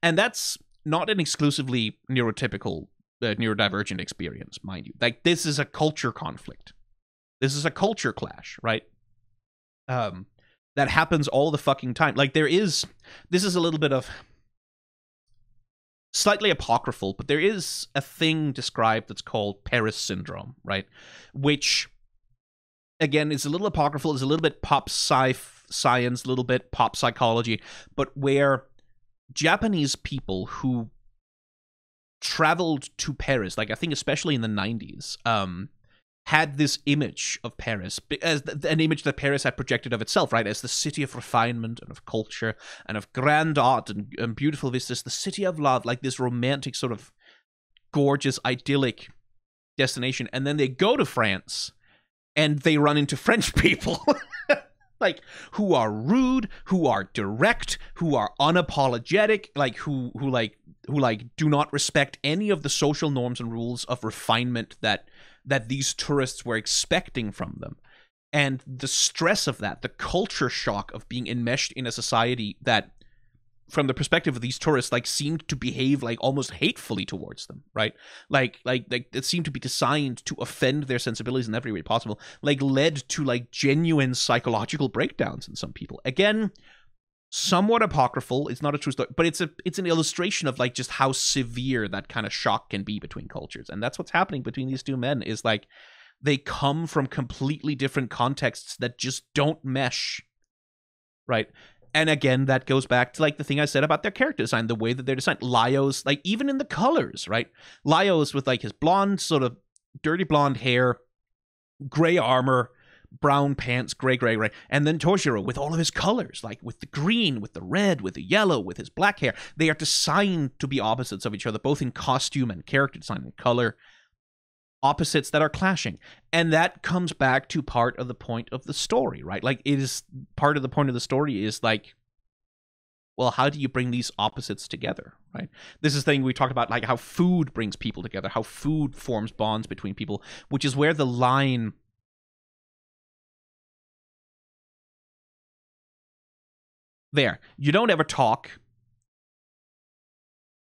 And that's not an exclusively neurotypical, neurodivergent experience, mind you. Like, this is a culture conflict. This is a culture clash, right? That happens all the fucking time. Like, this is a little bit of slightly apocryphal, but there is a thing described that's called Paris syndrome, right? Which, again, is a little apocryphal, is a little bit pop science, a little bit pop psychology, but where Japanese people who traveled to Paris, like, I think especially in the 90s, had this image of Paris, as an image that Paris had projected of itself, right, as the city of refinement and of culture and of grand art and beautiful vistas, the city of love, like this romantic sort of gorgeous, idyllic destination. And then they go to France and they run into French people, like, who are rude, who are direct, who are unapologetic, like, who do not respect any of the social norms and rules of refinement that these tourists were expecting from them. And the stress of that, the culture shock of being enmeshed in a society that, from the perspective of these tourists, like, seemed to behave like almost hatefully towards them, right? Like it seemed to be designed to offend their sensibilities in every way possible, like, led to, like, genuine psychological breakdowns in some people. Again, somewhat apocryphal. It's not a true story, but it's an illustration of, like, just how severe that kind of shock can be between cultures. And that's what's happening between these two men, is, like, they come from completely different contexts that just don't mesh, right? And again, that goes back to, like, the thing I said about their character design, the way that they're designed. Laios, like, even in the colors, right? Laios with, like, his blonde, sort of dirty blonde hair, gray armor, brown pants, gray. And then Toshiro with all of his colors, like, with the green, with the red, with the yellow, with his black hair. They are designed to be opposites of each other, both in costume and character design and color. opposites that are clashing. And that comes back to part of the point of the story, right? Like, it is part of the point of the story is like, well, how do you bring these opposites together, right? This is the thing we talk about, like how food brings people together, how food forms bonds between people, which is where the line there. You don't ever talk.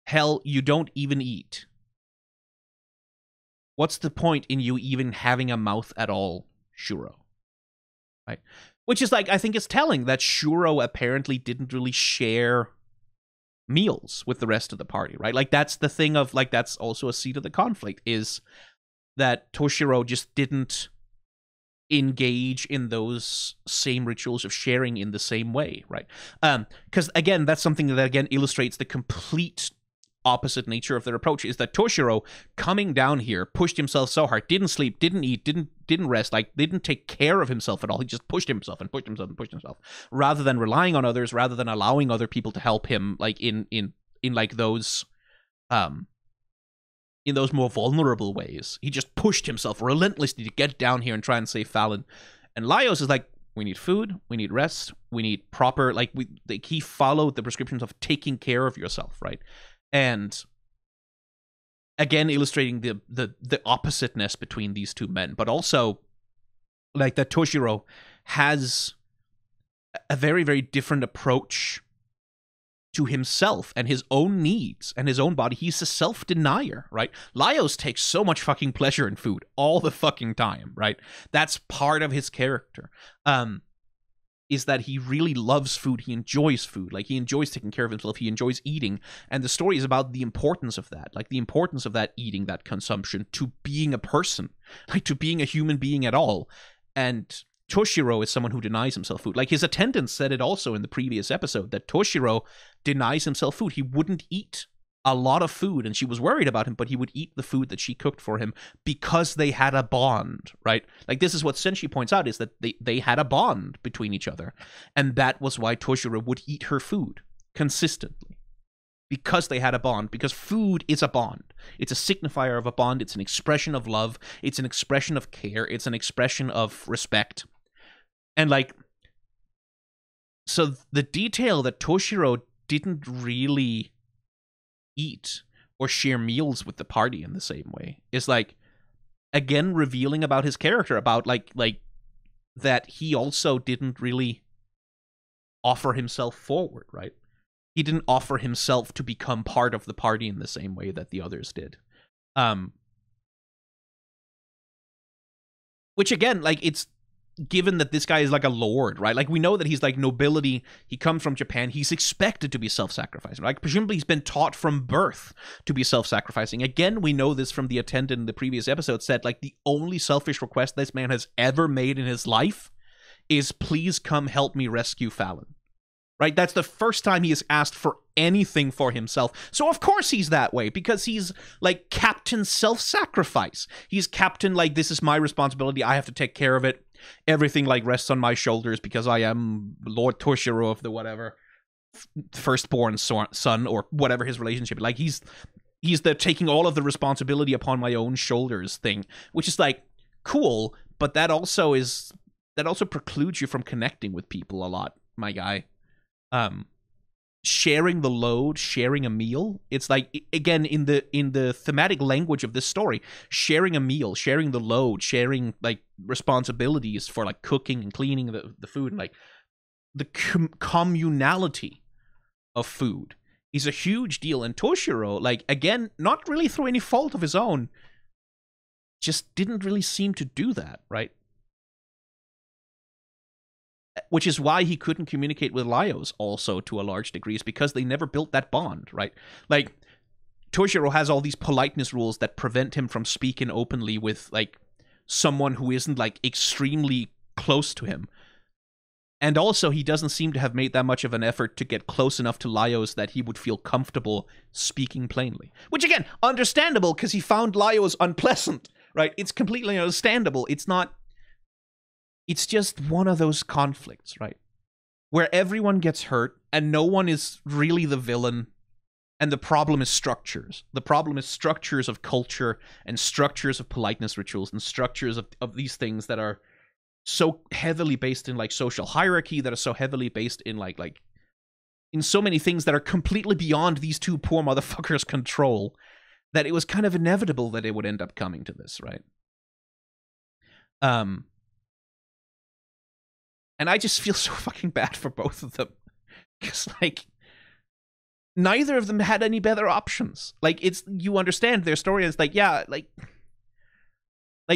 Hell, you don't even eat. What's the point in you even having a mouth at all, Shuro? Right? Which is like, I think it's telling that Shuro apparently didn't really share meals with the rest of the party, right? Like, that's the thing of, like, that's also a seed of the conflict, is that Toshiro just didn't engage in those same rituals of sharing in the same way, right? Because, again, that's something that, again, illustrates the complete opposite nature of their approach, is that Toshiro, coming down here, pushed himself so hard, didn't sleep, didn't eat, didn't rest, like, didn't take care of himself at all. He just pushed himself and pushed himself and pushed himself, rather than relying on others, rather than allowing other people to help him, like, in like those in those more vulnerable ways. He just pushed himself relentlessly to get down here and try and save Falin. And Laios is like, we need food, we need rest, we need proper, like, he followed the prescriptions of taking care of yourself, right? And again, illustrating the oppositeness between these two men, but also like that Toshiro has a very, very different approach to himself and his own needs and his own body. He's a self-denier, right? Laios takes so much fucking pleasure in food all the fucking time, right? That's part of his character. Is that he really loves food. He enjoys food. Like, he enjoys taking care of himself. He enjoys eating. And the story is about the importance of that. Like, the importance of that eating, that consumption, to being a person. Like, to being a human being at all. And Toshiro is someone who denies himself food. Like, his attendant said it also in the previous episode, that Toshiro denies himself food. He wouldn't eat a lot of food, and she was worried about him, but he would eat the food that she cooked for him because they had a bond, right? Like, this is what Senshi points out, is that they had a bond between each other, and that was why Toshiro would eat her food consistently, because they had a bond, because food is a bond. It's a signifier of a bond. It's an expression of love. It's an expression of care. It's an expression of respect. And, like, so the detail that Toshiro didn't really eat or share meals with the party in the same way is, like, again, revealing about his character, about like that he also didn't really offer himself forward, right? He didn't offer himself to become part of the party in the same way that the others did. Which, again, like, it's given that this guy is like a lord, right? Like, we know that he's like nobility. He comes from Japan. He's expected to be self-sacrificing. Like, presumably he's been taught from birth to be self-sacrificing. Again, we know this from the attendant in the previous episode, said, like, the only selfish request this man has ever made in his life is, please come help me rescue Falin. Right? That's the first time he has asked for anything for himself. So of course he's that way, because he's like Captain Self-Sacrifice. He's Captain, like, this is my responsibility. I have to take care of it. Everything, like, rests on my shoulders because I am Lord Toshiro of the whatever firstborn son, or whatever his relationship. Like, he's the taking all of the responsibility upon my own shoulders thing, which is like cool, but that also precludes you from connecting with people a lot, my guy. Sharing the load, sharing a meal. It's like, again, in the thematic language of this story, sharing a meal, sharing the load, sharing, like, responsibilities for, like, cooking and cleaning the food, and, like, the communality of food is a huge deal. And Toshiro, like, again, not really through any fault of his own, just didn't really seem to do that, right? Which is why he couldn't communicate with Laios also to a large degree, is because they never built that bond, right? Like, Toshiro has all these politeness rules that prevent him from speaking openly with, like, someone who isn't, like, extremely close to him. And also, he doesn't seem to have made that much of an effort to get close enough to Laios that he would feel comfortable speaking plainly. Which, again, understandable, because he found Laios unpleasant, right? It's completely understandable. It's just one of those conflicts, right? Where everyone gets hurt and no one is really the villain. And the problem is structures. The problem is structures of culture and structures of politeness rituals and structures of these things that are so heavily based in like social hierarchy, that are so heavily based in like in so many things that are completely beyond these two poor motherfuckers' control, that it was kind of inevitable that it would end up coming to this, right? And I just feel so fucking bad for both of them. Because, like, neither of them had any better options. Like, it's, you understand their story is like, yeah, like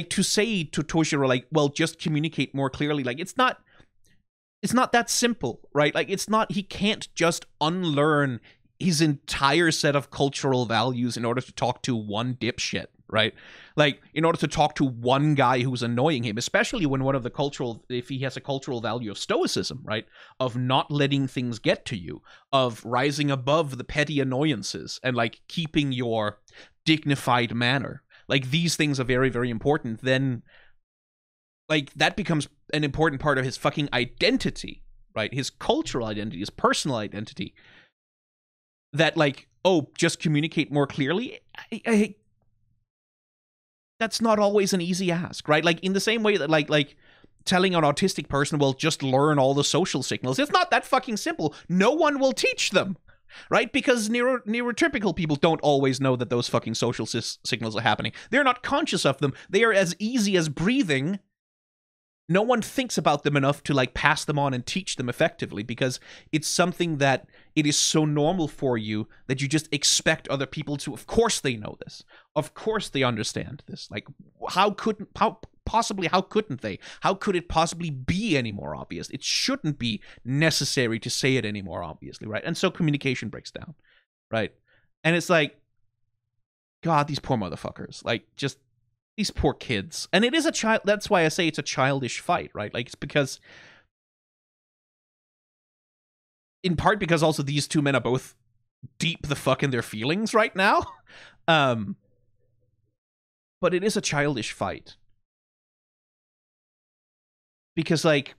to say to Toshiro, like, well, just communicate more clearly, like, it's not that simple, right? Like, it's not, he can't just unlearn his entire set of cultural values in order to talk to one dipshit, right? Like, in order to talk to one guy who's annoying him, especially when one of the cultural, if he has a cultural value of stoicism, right? Of not letting things get to you, of rising above the petty annoyances, and, like, keeping your dignified manner. Like, these things are very, very important. Then, like, that becomes an important part of his fucking identity, right? His cultural identity, his personal identity. That, like, oh, just communicate more clearly? That's not always an easy ask, right? Like, in the same way that, like telling an autistic person, well, just learn all the social signals. It's not that fucking simple. No one will teach them, right? Because neurotypical people don't always know that those fucking social signals are happening. They're not conscious of them. They are as easy as breathing. No one thinks about them enough to, like, pass them on and teach them effectively, because it's something that it is so normal for you that you just expect other people to, of course they know this. Of course they understand this. Like, how couldn't they? How could it possibly be any more obvious? It shouldn't be necessary to say it any more obviously, right? And so communication breaks down, right? And it's like, God, these poor motherfuckers. Like, just these poor kids. And it is a child. That's why I say it's a childish fight, right? Like, it's because, in part because also these two men are both deep the fuck in their feelings right now. But it is a childish fight. Because, like,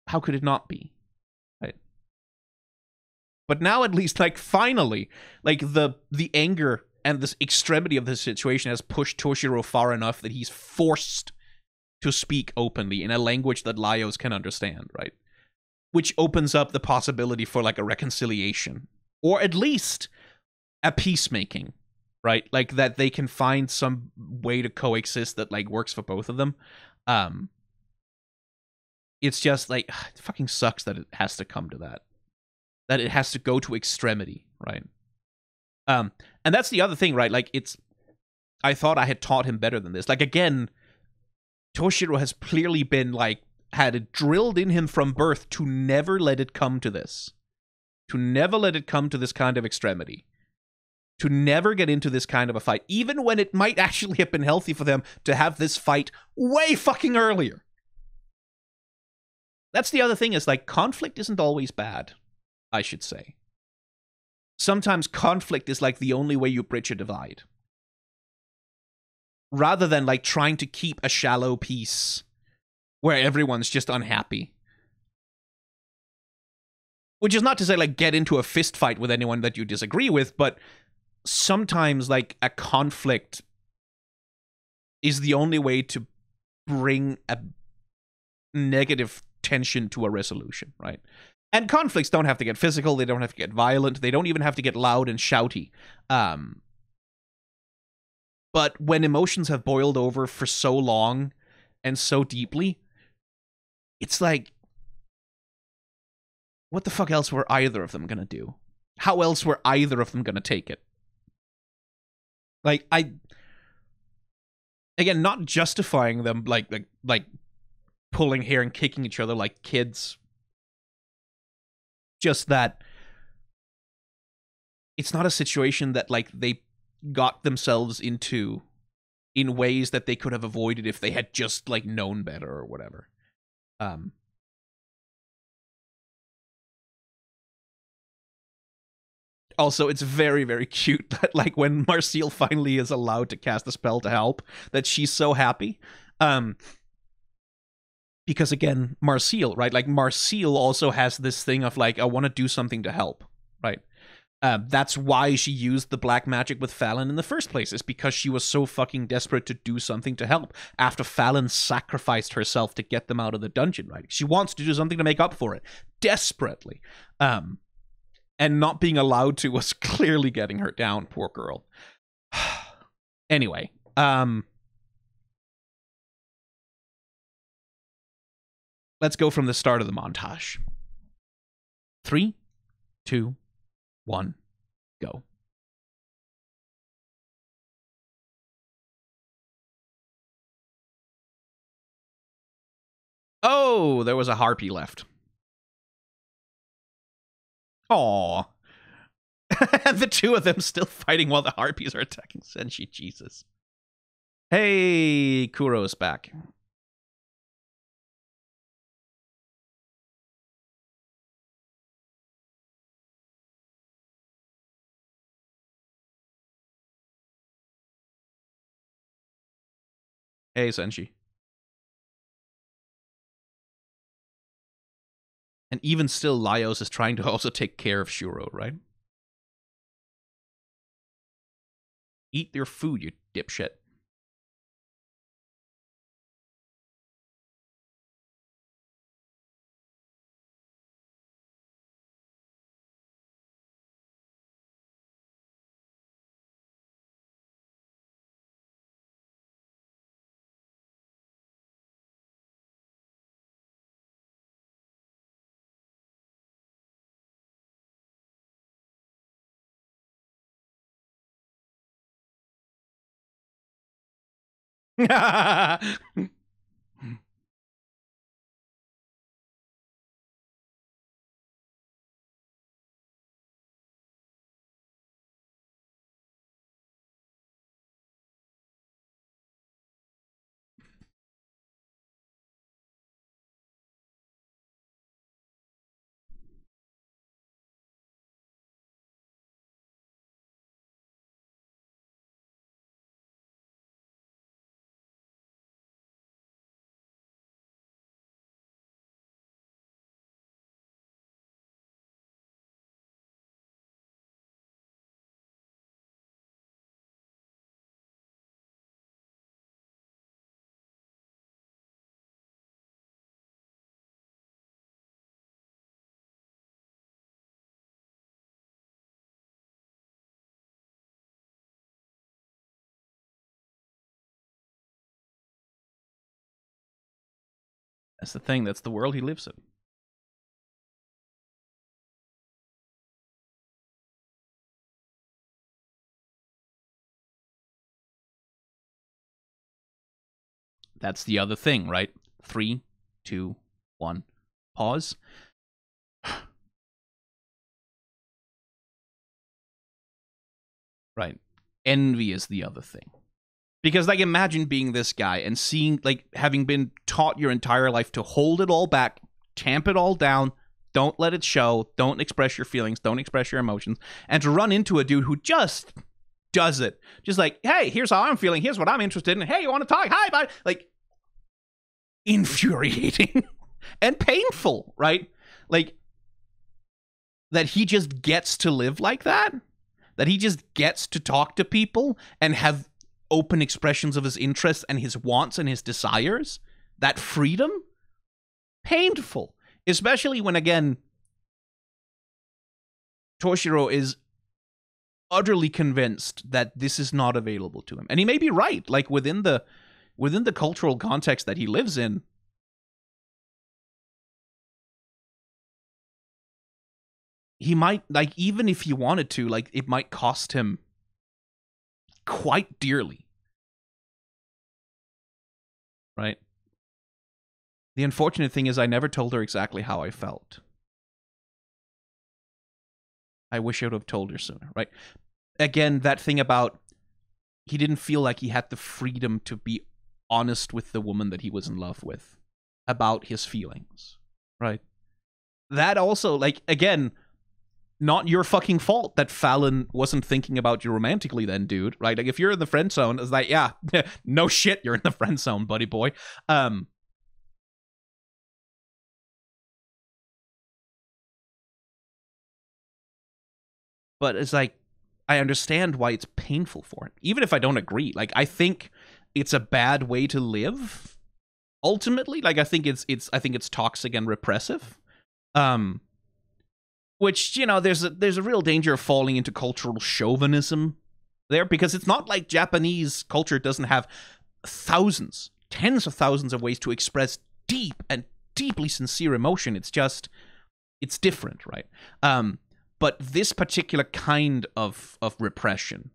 how could it not be? Right? But now at least, like, finally, like, the anger and this extremity of the situation has pushed Toshiro far enough that he's forced to speak openly in a language that Laios can understand, right? Which opens up the possibility for, like, a reconciliation. Or at least a peacemaking, right? Like, that they can find some way to coexist that, like, works for both of them. It's just, like, it fucking sucks that it has to come to that. That it has to go to extremity, right? And that's the other thing, right? Like, I thought I had taught him better than this. Like, again, Toshiro has clearly been, like, had it drilled in him from birth to never let it come to this. To never let it come to this kind of extremity. To never get into this kind of a fight. Even when it might actually have been healthy for them to have this fight way fucking earlier. That's the other thing, is, like, conflict isn't always bad, I should say. Sometimes conflict is, like, the only way you bridge a divide. Rather than, like, trying to keep a shallow peace where everyone's just unhappy. Which is not to say, like, get into a fist fight with anyone that you disagree with, but sometimes, like, a conflict is the only way to bring a negative tension to a resolution, right? And conflicts don't have to get physical, they don't have to get violent, they don't even have to get loud and shouty. But when emotions have boiled over for so long and so deeply, it's like, what the fuck else were either of them gonna do? How else were either of them gonna take it? Like, again, not justifying them, like pulling hair and kicking each other like kids. Just that it's not a situation that, like, they got themselves into in ways that they could have avoided if they had just, like, known better or whatever. Also, it's very, very cute that, like, when Marcille finally is allowed to cast a spell to help, that she's so happy. Because, again, Marcille, right? Like, Marcille also has this thing of, like, I want to do something to help, right? That's why she used the black magic with Falin in the first place, is because she was so fucking desperate to do something to help after Falin sacrificed herself to get them out of the dungeon, right? She wants to do something to make up for it, desperately. And not being allowed to was clearly getting her down, poor girl. Anyway, let's go from the start of the montage. 3, 2, 1, go. Oh, there was a harpy left. Aww. The two of them still fighting while the harpies are attacking Senshi. Jesus. Hey, Kuro's back. Hey, Senshi. And even still, Laios is trying to also take care of Shuro, right? Eat your food, you dipshit. That's the thing. That's the world he lives in. That's the other thing, right? 3, 2, 1, pause. Right. Envy is the other thing. Because, like, imagine being this guy and seeing, like, having been taught your entire life to hold it all back, tamp it all down, don't let it show, don't express your feelings, don't express your emotions, and to run into a dude who just does it. Just like, hey, here's how I'm feeling, here's what I'm interested in, hey, you want to talk? Hi, bye. Like, infuriating and painful, right? Like, that he just gets to live like that? That he just gets to talk to people and have open expressions of his interests and his wants and his desires? That freedom? Painful. Especially when, again, Toshiro is utterly convinced that this is not available to him. And he may be right. Like, within the cultural context that he lives in, he might, like, even if he wanted to, like, it might cost him quite dearly. Right? The unfortunate thing is I never told her exactly how I felt. I wish I would have told her sooner, right? Again, that thing about he didn't feel like he had the freedom to be honest with the woman that he was in love with about his feelings, right? That also, like, again, not your fucking fault that Falin wasn't thinking about you romantically then, dude, right? Like, if you're in the friend zone, it's like, yeah, no shit, you're in the friend zone, buddy boy. but it's like I understand why it's painful for him, even if I don't agree. Like, I think it's a bad way to live. Ultimately, like, I think it's toxic and repressive. Which, you know, there's a real danger of falling into cultural chauvinism there, because it's not like Japanese culture doesn't have thousands, tens of thousands of ways to express deep and deeply sincere emotion. It's just, it's different, right? But this particular kind of repression,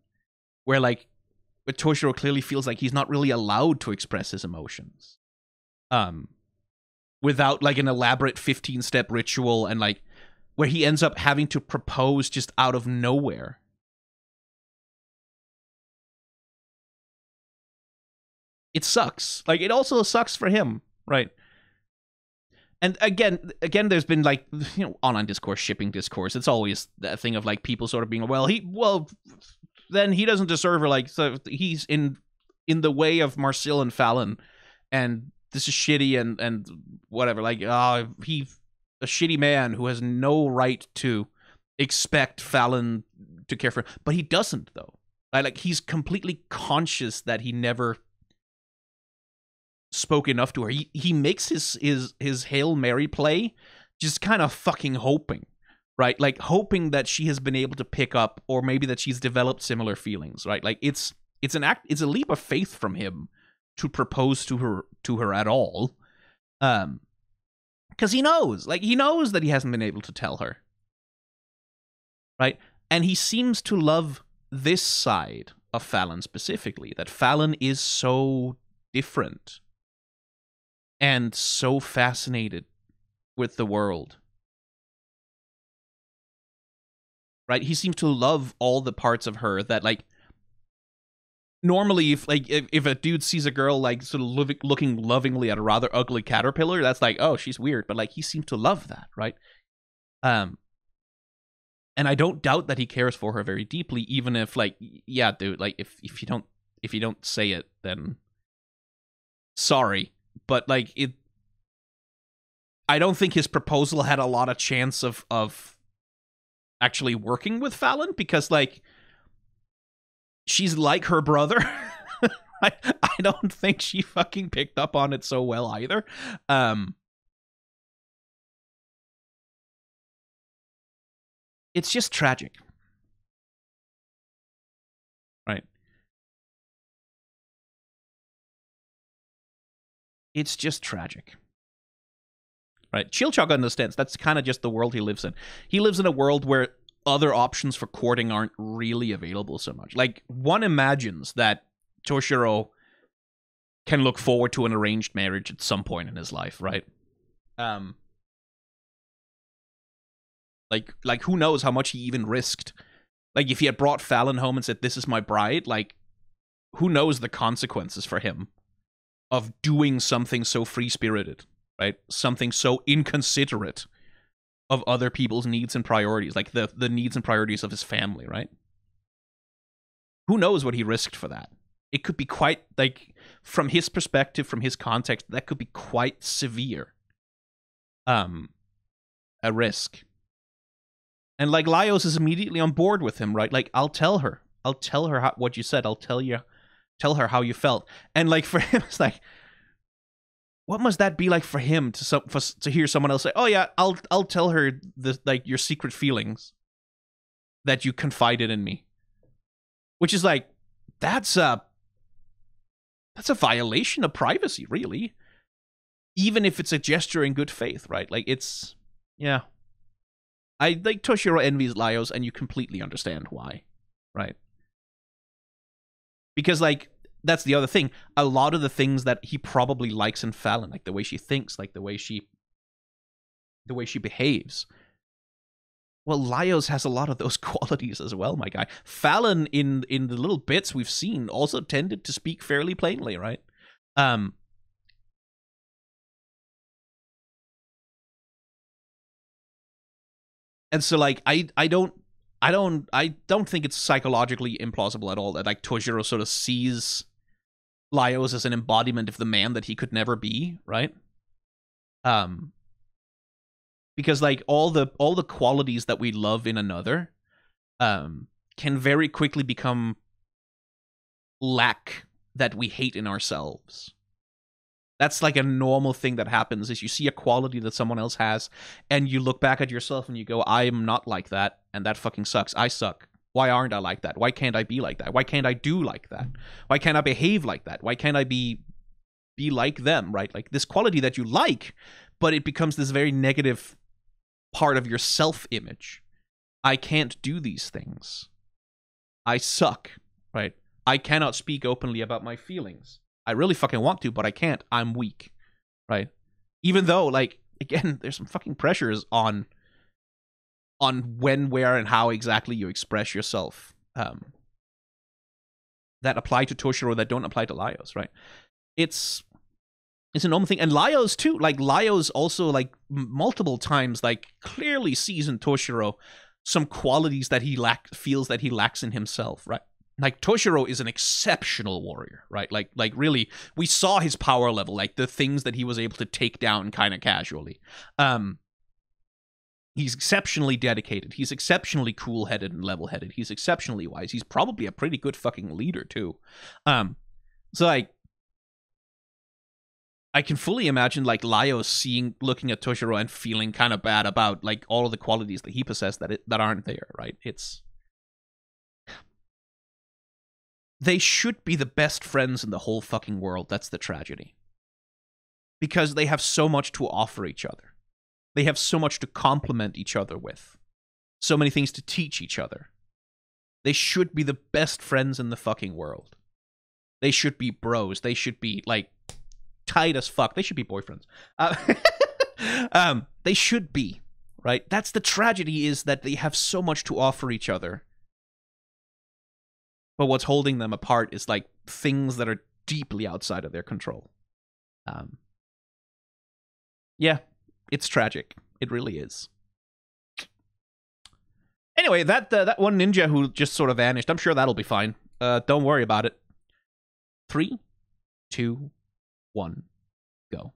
where like Toshiro clearly feels like he's not really allowed to express his emotions, without like an elaborate 15-step ritual, and like where he ends up having to propose just out of nowhere. It sucks. Like, it also sucks for him, right? And again, there's been like, you know, online discourse, shipping discourse. It's always that thing of like people sort of being, then he doesn't deserve her. Like, so he's in the way of Marcel and Falin, and this is shitty and whatever. Like, he's a shitty man who has no right to expect Falin to care for him. But he doesn't, though. Like, he's completely conscious that he never spoke enough to her. He makes his Hail Mary play just kind of fucking hoping, right? Like, hoping that she has been able to pick up, or maybe that she's developed similar feelings, right? Like, it's a leap of faith from him to propose to her at all. Because he knows that he hasn't been able to tell her, right? And he seems to love this side of Falin specifically, that Falin is so different and so fascinated with the world, right? He seems to love all the parts of her that, like, normally if a dude sees a girl like sort of looking lovingly at a rather ugly caterpillar, that's like, oh, she's weird. But like, he seems to love that, right? And I don't doubt that he cares for her very deeply, even if, like, yeah, dude, like, if you don't say it, then sorry. But like, I don't think his proposal had a lot of chance of actually working with Falin, because like, she's like her brother. I don't think she fucking picked up on it so well either. It's just tragic, right? It's just tragic, right? Chilchog understands that's kind of just the world he lives in. He lives in a world where other options for courting aren't really available so much. Like, one imagines that Toshiro can look forward to an arranged marriage at some point in his life, right? Like who knows how much he even risked. Like, if he had brought Falin home and said, "This is my bride," like, who knows the consequences for him of doing something so free-spirited, right? Something so inconsiderate of other people's needs and priorities, like the needs and priorities of his family, right? Who knows what he risked for that? It could be quite, like, from his perspective, from his context, that could be quite severe. A risk. And like, Laios is immediately on board with him, right? Like, I'll tell her what you said. I'll tell her how you felt. And like, for him, it's like, what must that be like for him to hear someone else say, "Oh yeah, I'll tell her like, your secret feelings that you confided in me," which is like, that's a violation of privacy, really. Even if it's a gesture in good faith, right? Like, it's, yeah. I like, Toshiro envies Laios, and you completely understand why, right? Because like, that's the other thing. A lot of the things that he probably likes in Falin, like the way she thinks, like the way she behaves. Well, Laios has a lot of those qualities as well, my guy. Falin, in the little bits we've seen, also tended to speak fairly plainly, right? And so like, I don't think it's psychologically implausible at all that like Toshiro sort of sees Laios as an embodiment of the man that he could never be, right? Because like, all the qualities that we love in another can very quickly become lack that we hate in ourselves. That's like a normal thing that happens, is you see a quality that someone else has, and you look back at yourself and you go, I am not like that, and that fucking sucks. I suck. Why aren't I like that? Why can't I be like that? Why can't I do like that? Why can't I behave like that? Why can't I be like them, right? Like this quality that you like, but it becomes this very negative part of your self-image. I can't do these things. I suck, right? I cannot speak openly about my feelings. I really fucking want to, but I can't. I'm weak, right? Even though, like, again, there's some fucking pressures on when, where, and how exactly you express yourself that apply to Toshiro that don't apply to Laios, right? It's a normal thing. And Laios, too. Like, Laios also, like, multiple times, like, clearly sees in Toshiro some qualities that he feels that he lacks in himself, right? Like, Toshiro is an exceptional warrior, right? Like really, we saw his power level, like the things that he was able to take down kind of casually. He's exceptionally dedicated. He's exceptionally cool-headed and level-headed. He's exceptionally wise. He's probably a pretty good fucking leader, too. So, like, I can fully imagine, like, Laios looking at Toshiro and feeling kind of bad about, like, all of the qualities that he possessed that aren't there, right? They should be the best friends in the whole fucking world. That's the tragedy. Because they have so much to offer each other. They have so much to complement each other with. So many things to teach each other. They should be the best friends in the fucking world. They should be bros. They should be, like, tight as fuck. They should be boyfriends. They should be, right? That's the tragedy, is that they have so much to offer each other. But what's holding them apart is, like, things that are deeply outside of their control. Yeah, it's tragic. It really is. Anyway, that one ninja who just sort of vanished, I'm sure that'll be fine. Don't worry about it. 3, 2, 1, go.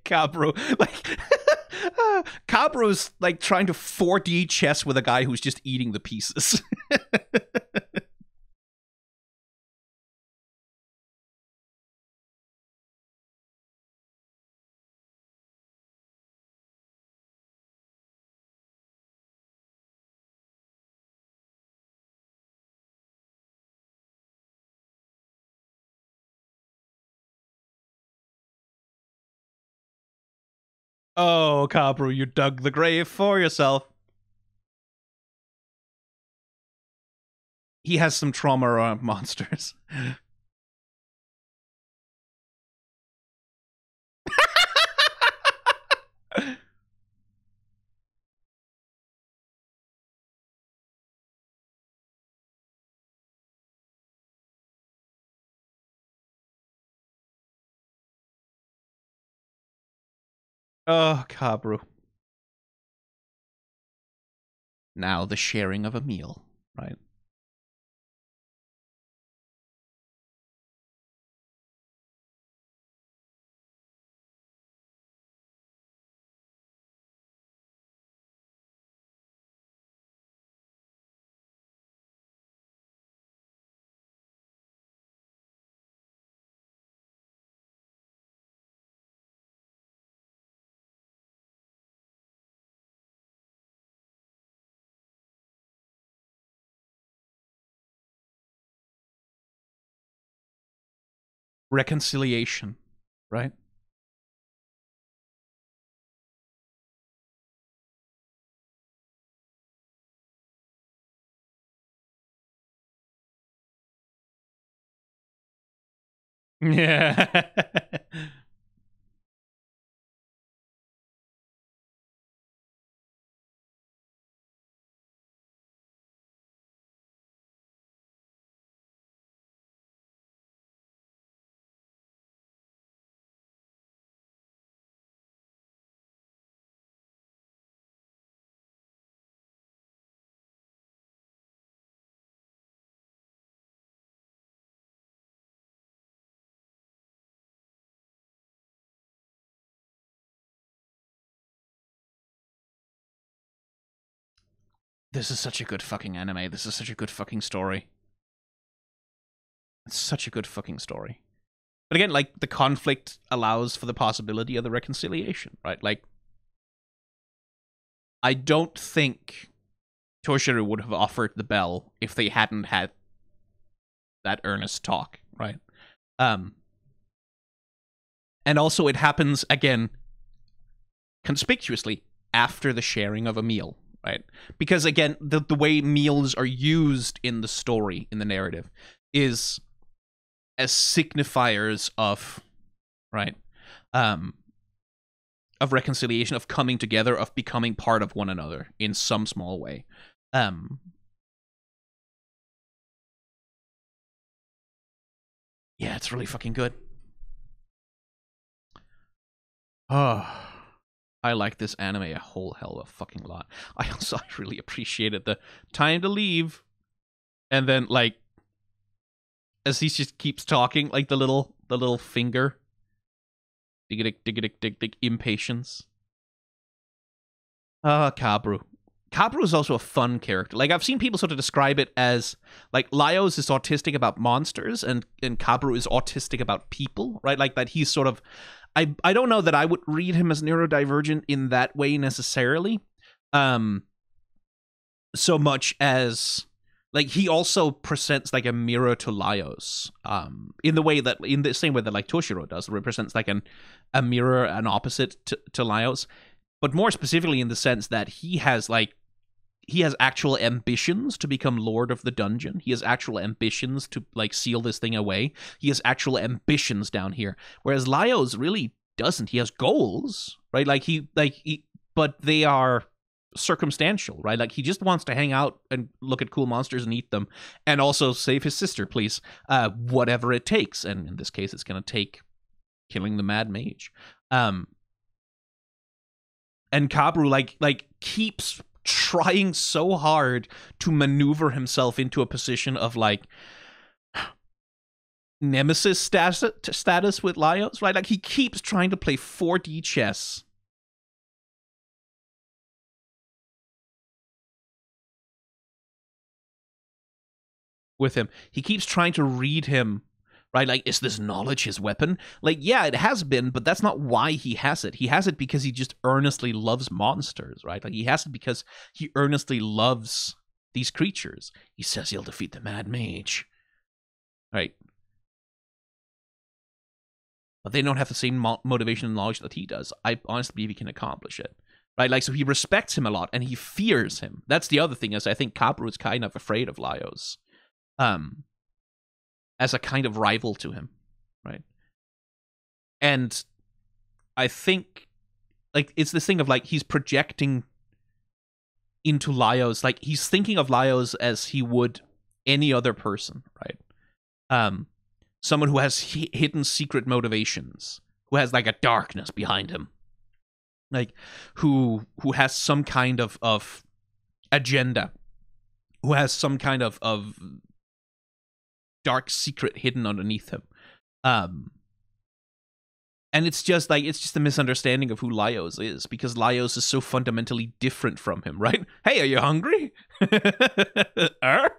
Cabro, like Cabro's like trying to 4D chess with a guy who's just eating the pieces. Oh, Cabro, you dug the grave for yourself. He has some trauma around monsters. Oh, Cabro. Now the sharing of a meal, right? reconciliation, right? Yeah. This is such a good fucking anime. This is such a good fucking story. It's such a good fucking story. But again, like, the conflict allows for the possibility of the reconciliation, right? Like, I don't think Toshiro would have offered the bell if they hadn't had that earnest talk, right? And also it happens, again, conspicuously after the sharing of a meal, right? Because, again, the way meals are used in the story, in the narrative, is as signifiers of, right, of reconciliation, of coming together, of becoming part of one another in some small way. Yeah, it's really fucking good. Oh, I like this anime a whole hell of a fucking lot. I really appreciated the time to leave, and then, like, as he just keeps talking, like the little finger, dig impatience. Kabru. Kabru is also a fun character. Like, I've seen people sort of describe it as, like, Laios is autistic about monsters, and Kabru is autistic about people, right? Like, that he's sort of... I don't know that I would read him as neurodivergent in that way necessarily. So much as... like, he also presents like a mirror to Laios, in the same way that, like, Toshiro does, represents like a mirror, an opposite to Laios, but more specifically in the sense that he has actual ambitions to become Lord of the Dungeon. He has actual ambitions to, like, seal this thing away. He has actual ambitions down here, whereas Laios really doesn't. He has goals, right? But they are circumstantial, right? Like, he just wants to hang out and look at cool monsters and eat them, and also save his sister, please. Whatever it takes, and in this case, it's going to take killing the Mad Mage. And Kabru like keeps trying so hard to maneuver himself into a position of, like, nemesis status with Laios, right? Like, he keeps trying to play 4D chess with him. He keeps trying to read him, right? Like, is this knowledge his weapon? Like, yeah, it has been, but that's not why he has it. He has it because he just earnestly loves monsters, right? Like, he has it because he earnestly loves these creatures. He says he'll defeat the Mad Mage, right? But they don't have the same motivation and knowledge that he does. I honestly believe he can accomplish it, right? Like, so he respects him a lot, and he fears him. That's the other thing, is I think Kabru is kind of afraid of Laios, as a kind of rival to him, right? And I think, like, it's this thing of, like, he's projecting into Laios, like, he's thinking of Laios as he would any other person, right? Someone who has hidden secret motivations, who has, like, a darkness behind him, like, who has some kind of agenda, who has some kind of dark secret hidden underneath him. And it's just a misunderstanding of who Laios is, because Laios is so fundamentally different from him, right? Hey, are you hungry? Right?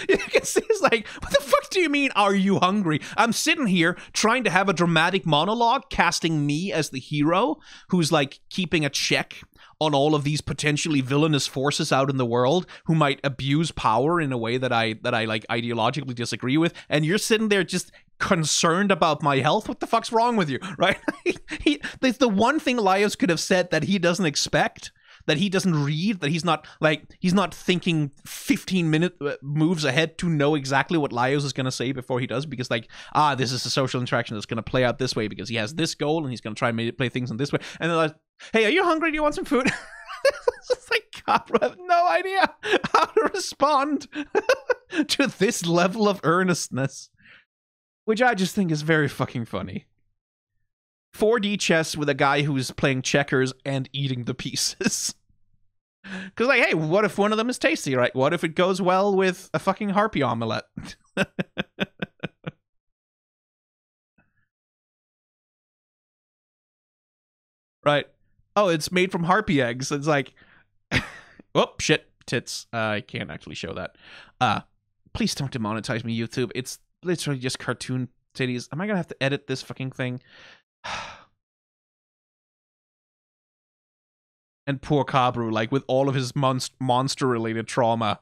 You can see it's like, what the fuck do you mean, are you hungry? I'm sitting here trying to have a dramatic monologue, casting me as the hero, who's, like, keeping a check on all of these potentially villainous forces out in the world who might abuse power in a way that I like ideologically disagree with, and you're sitting there just concerned about my health? What the fuck's wrong with you, right? There's the one thing Laios could have said that he doesn't expect, that he doesn't read, that he's not thinking 15-minute moves ahead to know exactly what Laios is going to say before he does, because this is a social interaction that's going to play out this way because he has this goal and he's going to try and play things in this way. And they're like, hey, are you hungry? Do you want some food? It's like, God, I have no idea how to respond to this level of earnestness, which I just think is very fucking funny. 4D chess with a guy who's playing checkers and eating the pieces. Because, like, hey, what if one of them is tasty, right? What if it goes well with a fucking harpy omelette? Right. Oh, it's made from harpy eggs. It's like, oh, shit, tits. I can't actually show that. Please don't demonetize me, YouTube. It's literally just cartoon titties. Am I going to have to edit this fucking thing? And poor Kabru, like, with all of his monster-related trauma.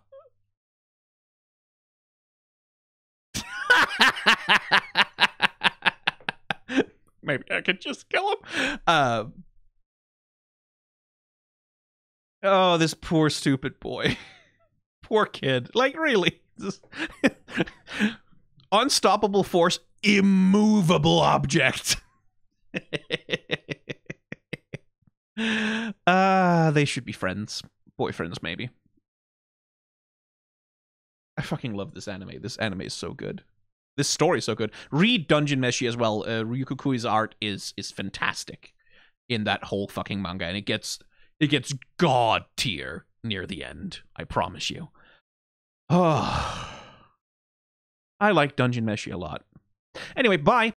Maybe I could just kill him. Oh, this poor stupid boy. Poor kid. Like, really. Unstoppable force, immovable object. They should be friends. Boyfriends, maybe. I fucking love this anime. This anime is so good. This story is so good. Read Dungeon Meshi as well. Ryuko Kui's art is fantastic in that whole fucking manga, and it gets god tier near the end. I promise you. Oh, I like Dungeon Meshi a lot. Anyway, bye.